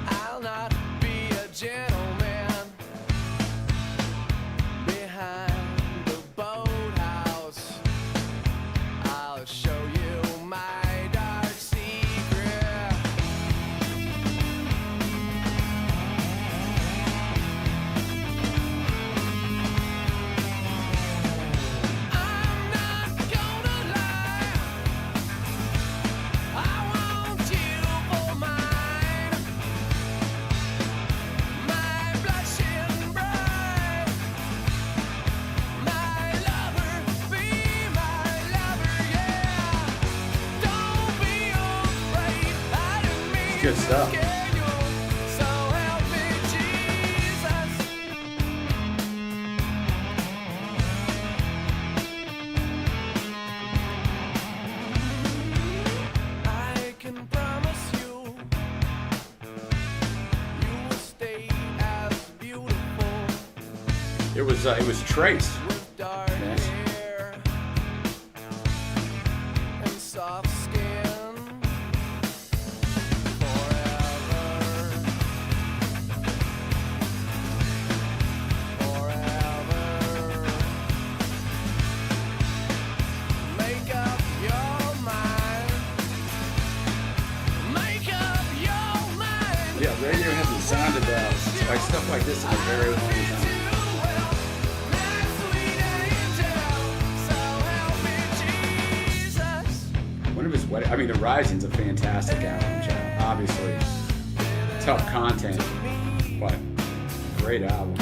I'll not be a gentleman behind the boathouse. I'll show you my dark secret. I'm not gonna lie. I want you for mine. My blushing bride. My lover, be my lover, yeah. Don't be afraid. I didn't mean Good stuff. to scare you. So help me, Jesus. I can promise you, you will stay as beautiful It was Trace. with dark Yes. hair and soft skin forever. Forever. Make up your mind. Make up your mind. Yeah, radio hasn't sounded like stuff like this in a very long time. One of his wedding, I mean, The Rising's a fantastic album, Chad. Obviously, tough content, but great album.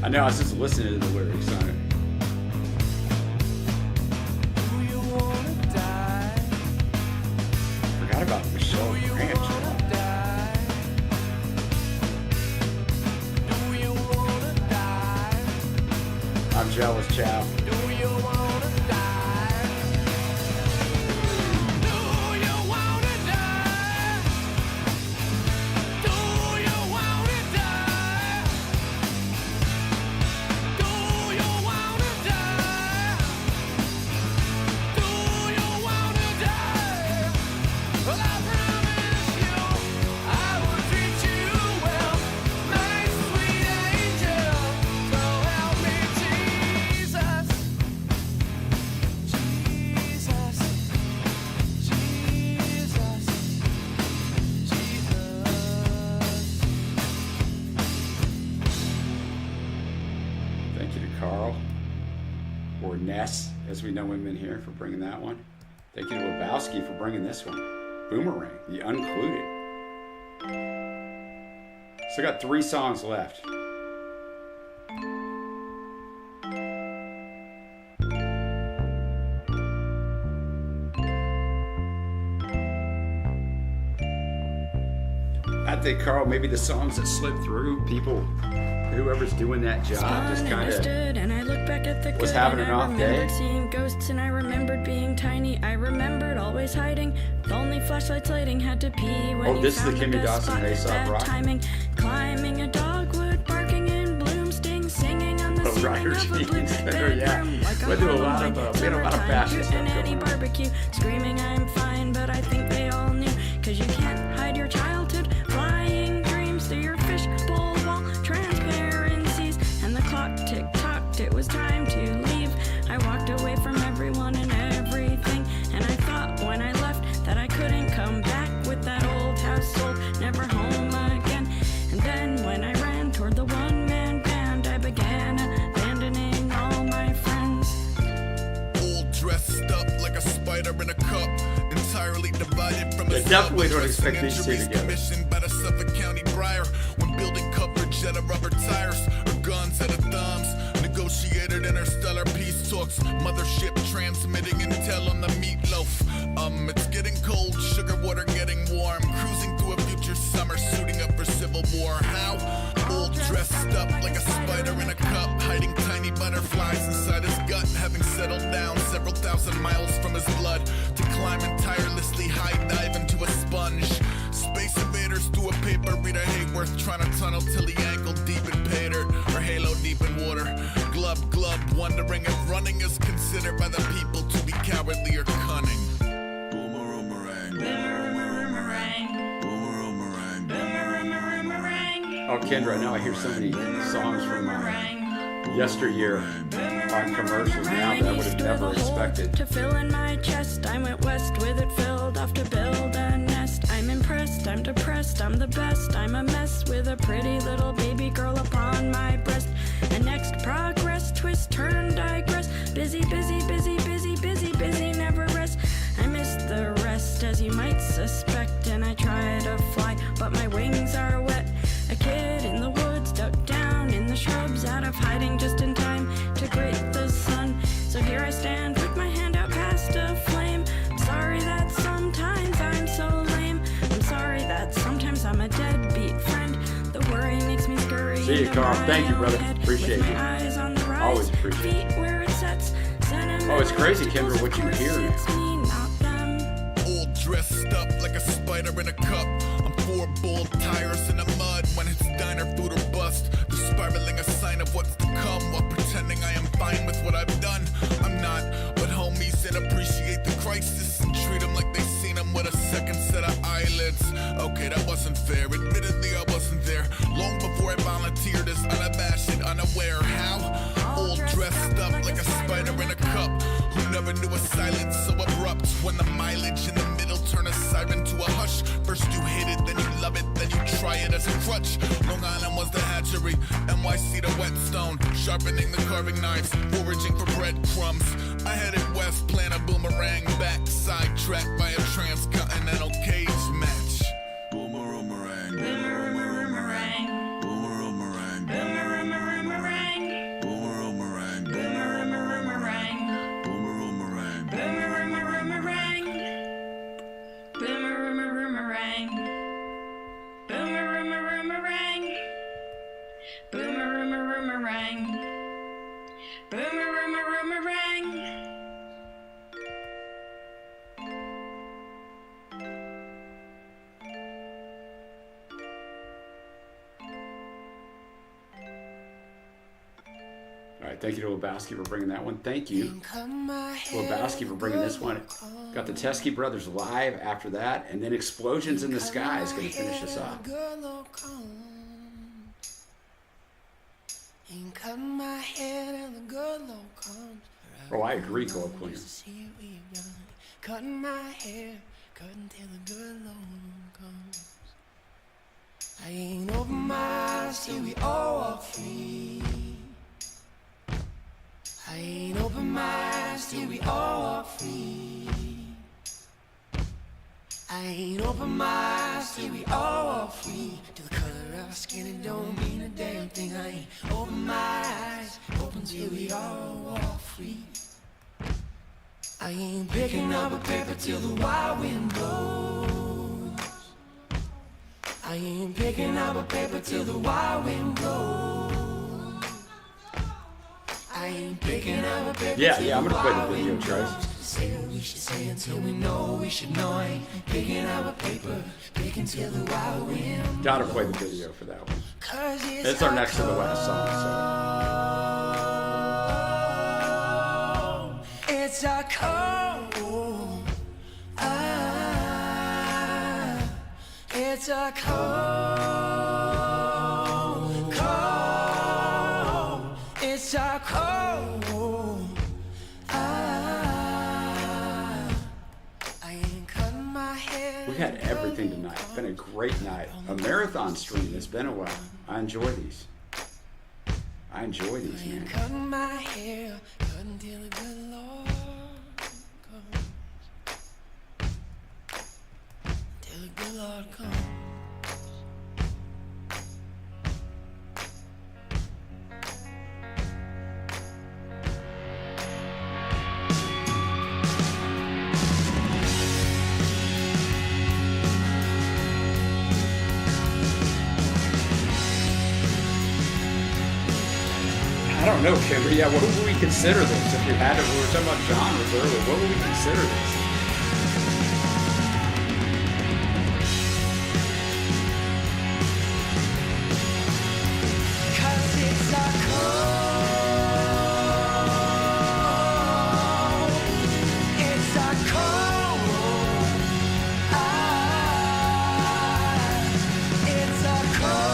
I know, I was just listening to the lyrics on it. Forgot about Michelle Branch. I'm jealous, Chow. Thank you to Carl, or Ness, as we know him in here, for bringing that one. Thank you to Lebowski for bringing this one. Boomerang, the Uncluded. So I got 3 songs left. I think, Carl, maybe the songs that slip through, people, whoever's doing that job, just kind of was having an off day. I remembered seeing ghosts and I remembered being tiny. I remembered always hiding, with only flashlights lighting. Had to pee when this is the Kimmy Dawson Aesop Rock. Timing, climbing a dogwood, barking in bloom sting, singing on the ceiling of a blue bedroom. Like we had a lot of fashion stuff going on. Any barbecue, screaming I'm fine, but I think they all knew, 'cause you can't hide your childhood. Flying dreams through your fishbowl wall, transparencies, and the clock tick-tocked. It was time to leave. I walked away from everyone and everything, and I thought when I left that I couldn't come back with that old house sold, never home again. And then when I ran toward the one-man band, I began abandoning all my friends. All dressed up like a spider in a cup, entirely divided from a definitely don't expect these two together. Commissioned by the Suffolk County Briar, when building coverage out of rubber tires or guns out of thumbs. Negotiated interstellar peace talks, mothership transmitting intel on the meatloaf. It's getting cold, sugar water getting warm, cruising through a future summer, suiting up for civil war. How? All dressed up like a spider in a cup, hiding tiny butterflies inside his gut, having settled down several thousand miles from his blood to climb and tirelessly high dive into a sponge. Space invaders through a paper Rita Hayworth, trying to tunnel till he ankle deep in pay dirt or halo deep in water. Glub glub, wondering if running is considered by the people to be cowardly or cunning. Boomerang, Boomerang, boomerang, boomerang. Oh, Kendra, now I hear so many songs from yesteryear on commercials now that I would have never expected. To fill in my chest, I went west with it filled, off to build a nest. I'm impressed, I'm depressed, I'm the best. I'm a mess with a pretty little baby girl upon my breast. And next progress, twist, turn, digress. Busy, busy, busy, busy, busy, busy, never rest. I miss the rest, as you might suspect, and I try to fly, but my wings are wet. A kid in the woods, ducked down in the shrubs, out of hiding just in time to greet the sun. So here I stand with my hand out past a flame. I'm sorry that sometimes I'm so lame. I'm sorry that sometimes I'm a deadbeat friend. The worry makes me scurry. See you, Carl. Thank you, brother. Appreciate you. Always appreciate it. Oh, it's crazy, Kendra, what you hear. all dressed up like a spider in a cup. I'm 4 bold tires in the mud when it's diner food or bust. The spiraling a sign of what's to come while pretending I am fine with what I've done. I'm not, but homies that appreciate the crisis and treat them like they seen them with a second set of eyelids. Okay, that wasn't fair. Admittedly, I wasn't there long before I volunteered as unabashed and unaware. How? All dressed up like a spider in a cup who never knew a silence so abrupt when the mileage in the middle turn a siren to a hush. First you hate it, then you love it, then you try it as a crutch. Long Island was the hatchery, NYC the whetstone, sharpening the carving knives, foraging for breadcrumbs. I headed west, plan a boomerang back, sidetracked by a transcontinental cage match. Boomerang, Boomerang, boomerang, boomerang, boomerang, boomerang, boomerang, boomerang, boomerang. boomerang, boomerang, boomerang, boomerang. All right, thank you to Lebowski for bringing that one. Thank you, Lebowski, for bringing this one. Got the Teskey Brothers live after that, and then Explosions in the Sky is going to finish us off. Oh, I agree, Gold Queen. Cutting my hair, cutting till the good Lord comes. I ain't over my till we all walk free. compromised, till we all are free. I ain't open my eyes till we all are free. To the color of our skin, it don't mean a damn thing. I ain't open my eyes, open till we all are free. I ain't picking up a paper till the wild wind blows. I ain't picking up a paper till the wild wind blows. I ain't picking up a paper. Yeah, I'm gonna play the video, Trace. Say what we should say until we know we should know. I ain't picking up a paper, picking till the wild wind. Gotta play the video for that one. 'Cause It's our next to the last song, so. It's a cold, it's a cold, cold, it's a cold, I ain't cutting my hair. We had everything tonight. It's been a great night. A marathon stream. It's been a while. I enjoy these. I enjoy these, man. Cutting my hair, cutting till the good Lord comes. Till the good Lord comes. I don't know, Kimber. Yeah, what would we consider this? If we had to, we were talking about genres earlier. What would we consider this? Cause it's a cold, it's a cold, it's a cold,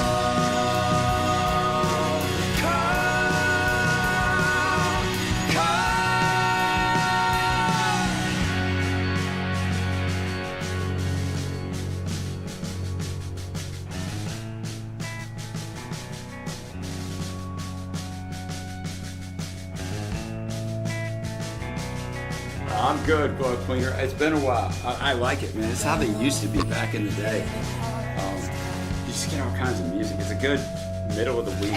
I'm good, Blood Cleaner. It's been a while. I like it, man. It's how they used to be back in the day. You just get all kinds of music. It's a good middle of the week.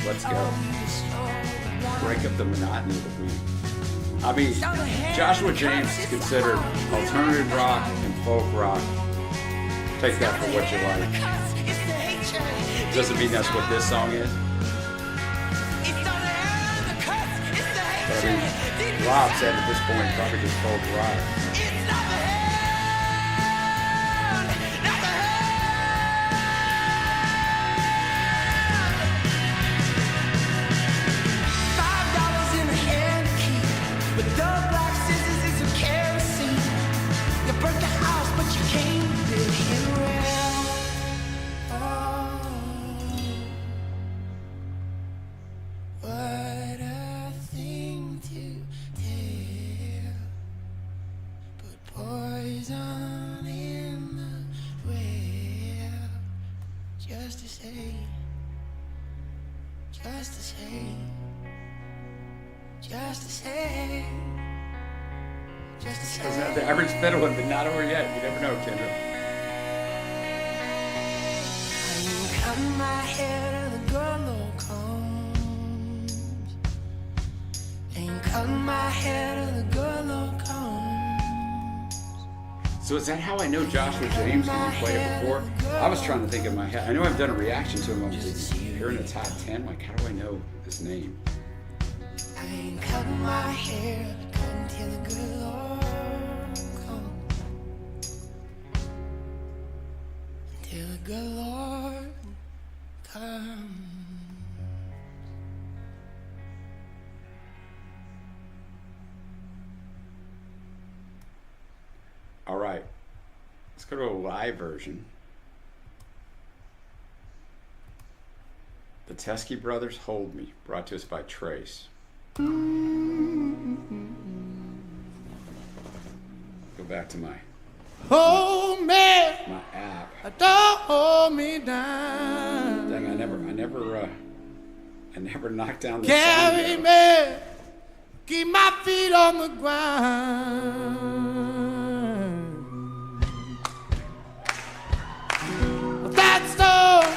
Let's go. Break up the monotony of the week. I mean, Joshua James is considered alternative rock and folk rock. Take that for what you like. Doesn't mean that's what this song is. But I mean, Rob said at this point, probably just folk rock. $5 in a hand key with double black scissors and some kerosene. You burnt the house, but you came big and real. Oh, what a thing to tell. Put poison in the well, just to say. Just to say, just to say, just to Because say. the average fiddle would be not over yet. You never know, Kendra. I ain't cutting my hair till the good Lord comes. Ain't cutting my hair till the good Lord comes. So is that how I know Joshua James when we played it before? I was trying to think in my head. I know I've done a reaction to him on here in the top 10. Like, how do I know his name? I ain't cutting my hair, cutting till the good Lord comes. Till the good Lord comes. All right. Let's go to a live version. The Teskey Brothers, Hold Me, brought to us by Trace. Go back to my Hold me, app. don't hold me down. Dang, I never knocked down the Carry song. me keep my feet on the ground. That storm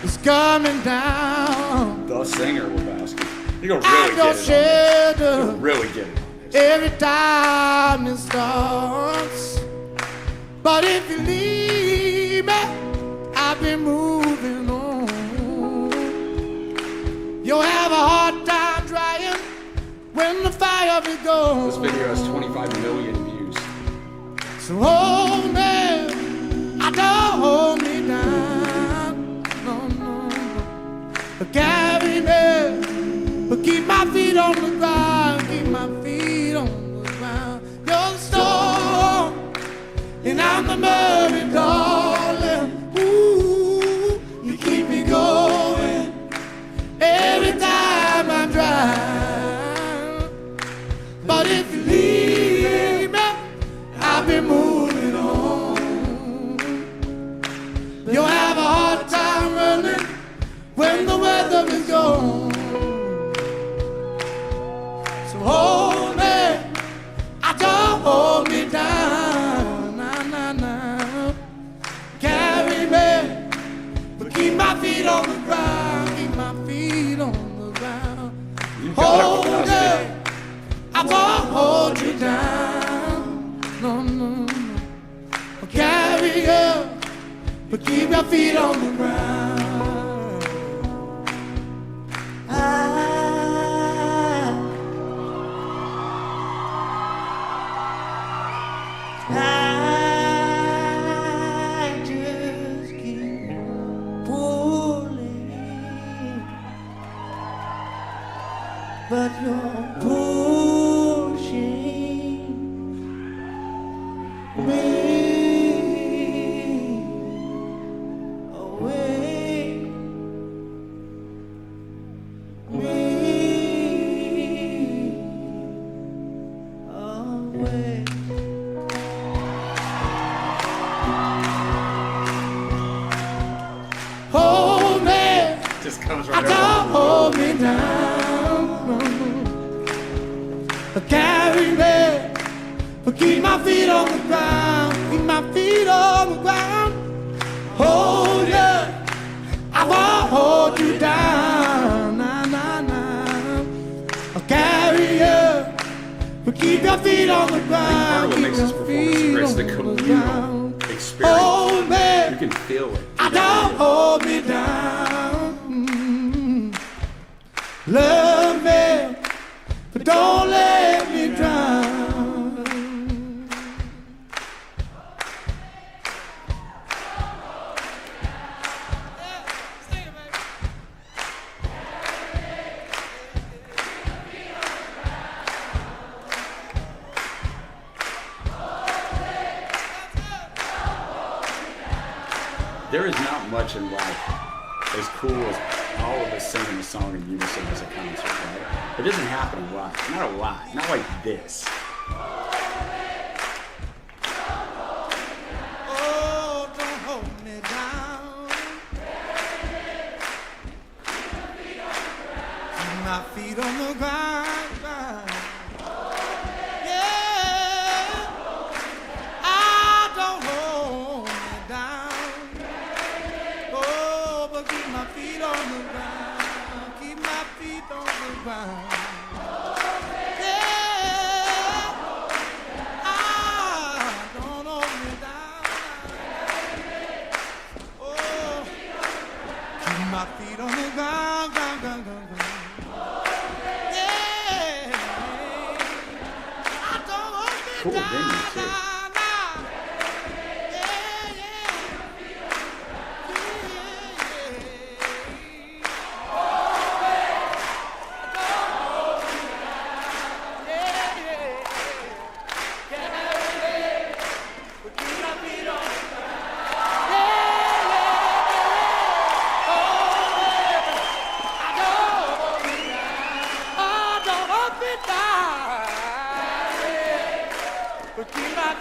is coming down. The singer, Lebowski. You're gonna I really go get it. shelter You'll really get it. every time it starts. But if you leave me, I've been moving on. You'll have a hard time trying when the fire be gone. This video has 25 million views. So hold me, I don't hold me down. No, no, no. But carry me, but keep my feet on the ground. Keep my feet on the ground. You're the storm, and I'm the murray, darling. Ooh, you keep me going every time I drive. But if you leave me, I'll be moving on. You'll have a hard time running when the weather is gone. So hold me, I don't hold me down. Nah, nah, nah. Carry me, but keep my feet on the ground. Keep my feet on the ground. You got it, Hold Lebowski. me, I won't hold you down. No, no, no. I'll carry you, but keep your feet on the ground. I just keep pulling, but you're pushing me away, away. Hold me, Just comes I right don't over. hold me down. Carry me, but keep my feet on the ground. Keep my feet on the ground. Hold you, I won't hold you down. Nah, nah, nah. I'll carry you, but keep your feet on the Part ground. of what makes Keep this your performance feet great is on the the communal ground. experience. Hold me, You can feel it. I don't hold me down. Love me, but don't let me drown. There is not much in life as cool as all of us singing a song in unison as a concert, right? It doesn't happen a lot. Not a lot. Not like this. Oh, don't hold me down. Keep my feet on the ground. Yeah, I don't hold me down. Oh, but keep my feet on the ground. Keep my feet on the ground. Yeah, I don't hold me down. Oh, keep my feet on the ground, ground, ground, ground, ground. Yeah, I don't hold me Cool down. venue, too. Nah, nah. Yeah, yeah. But keep my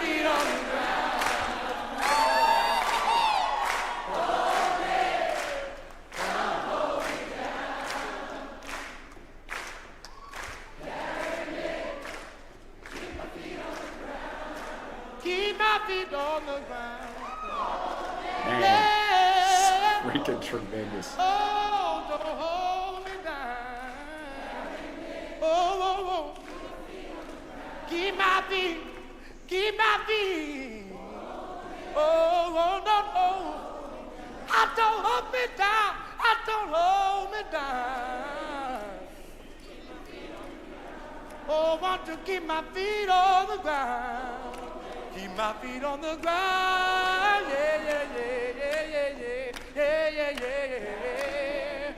feet on the ground. Man, Yeah. freaking tremendous. Oh, don't hold me down. Oh, oh, oh. Keep my feet, keep my feet. Oh, oh, no, no. I don't hold me down. I don't hold me down. Oh, want to keep my feet on the ground. Keep my feet on the ground. Yeah, yeah, yeah, yeah, yeah, yeah, yeah, yeah, yeah, yeah.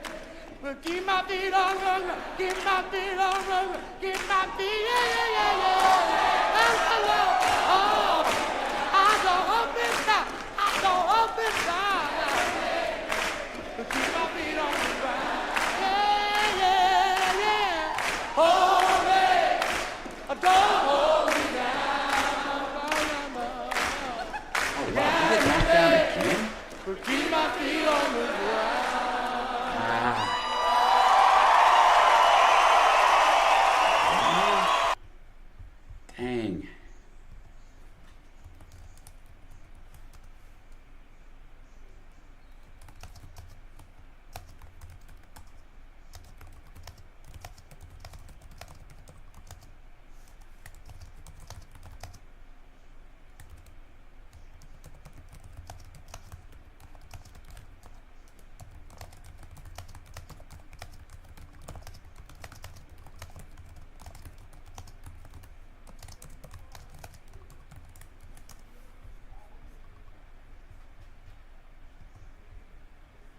But keep my feet on the ground. Keep my feet on the ground. Keep my feet. Yeah, yeah, yeah, yeah. Oh, I don't hold me down. I don't hold me down.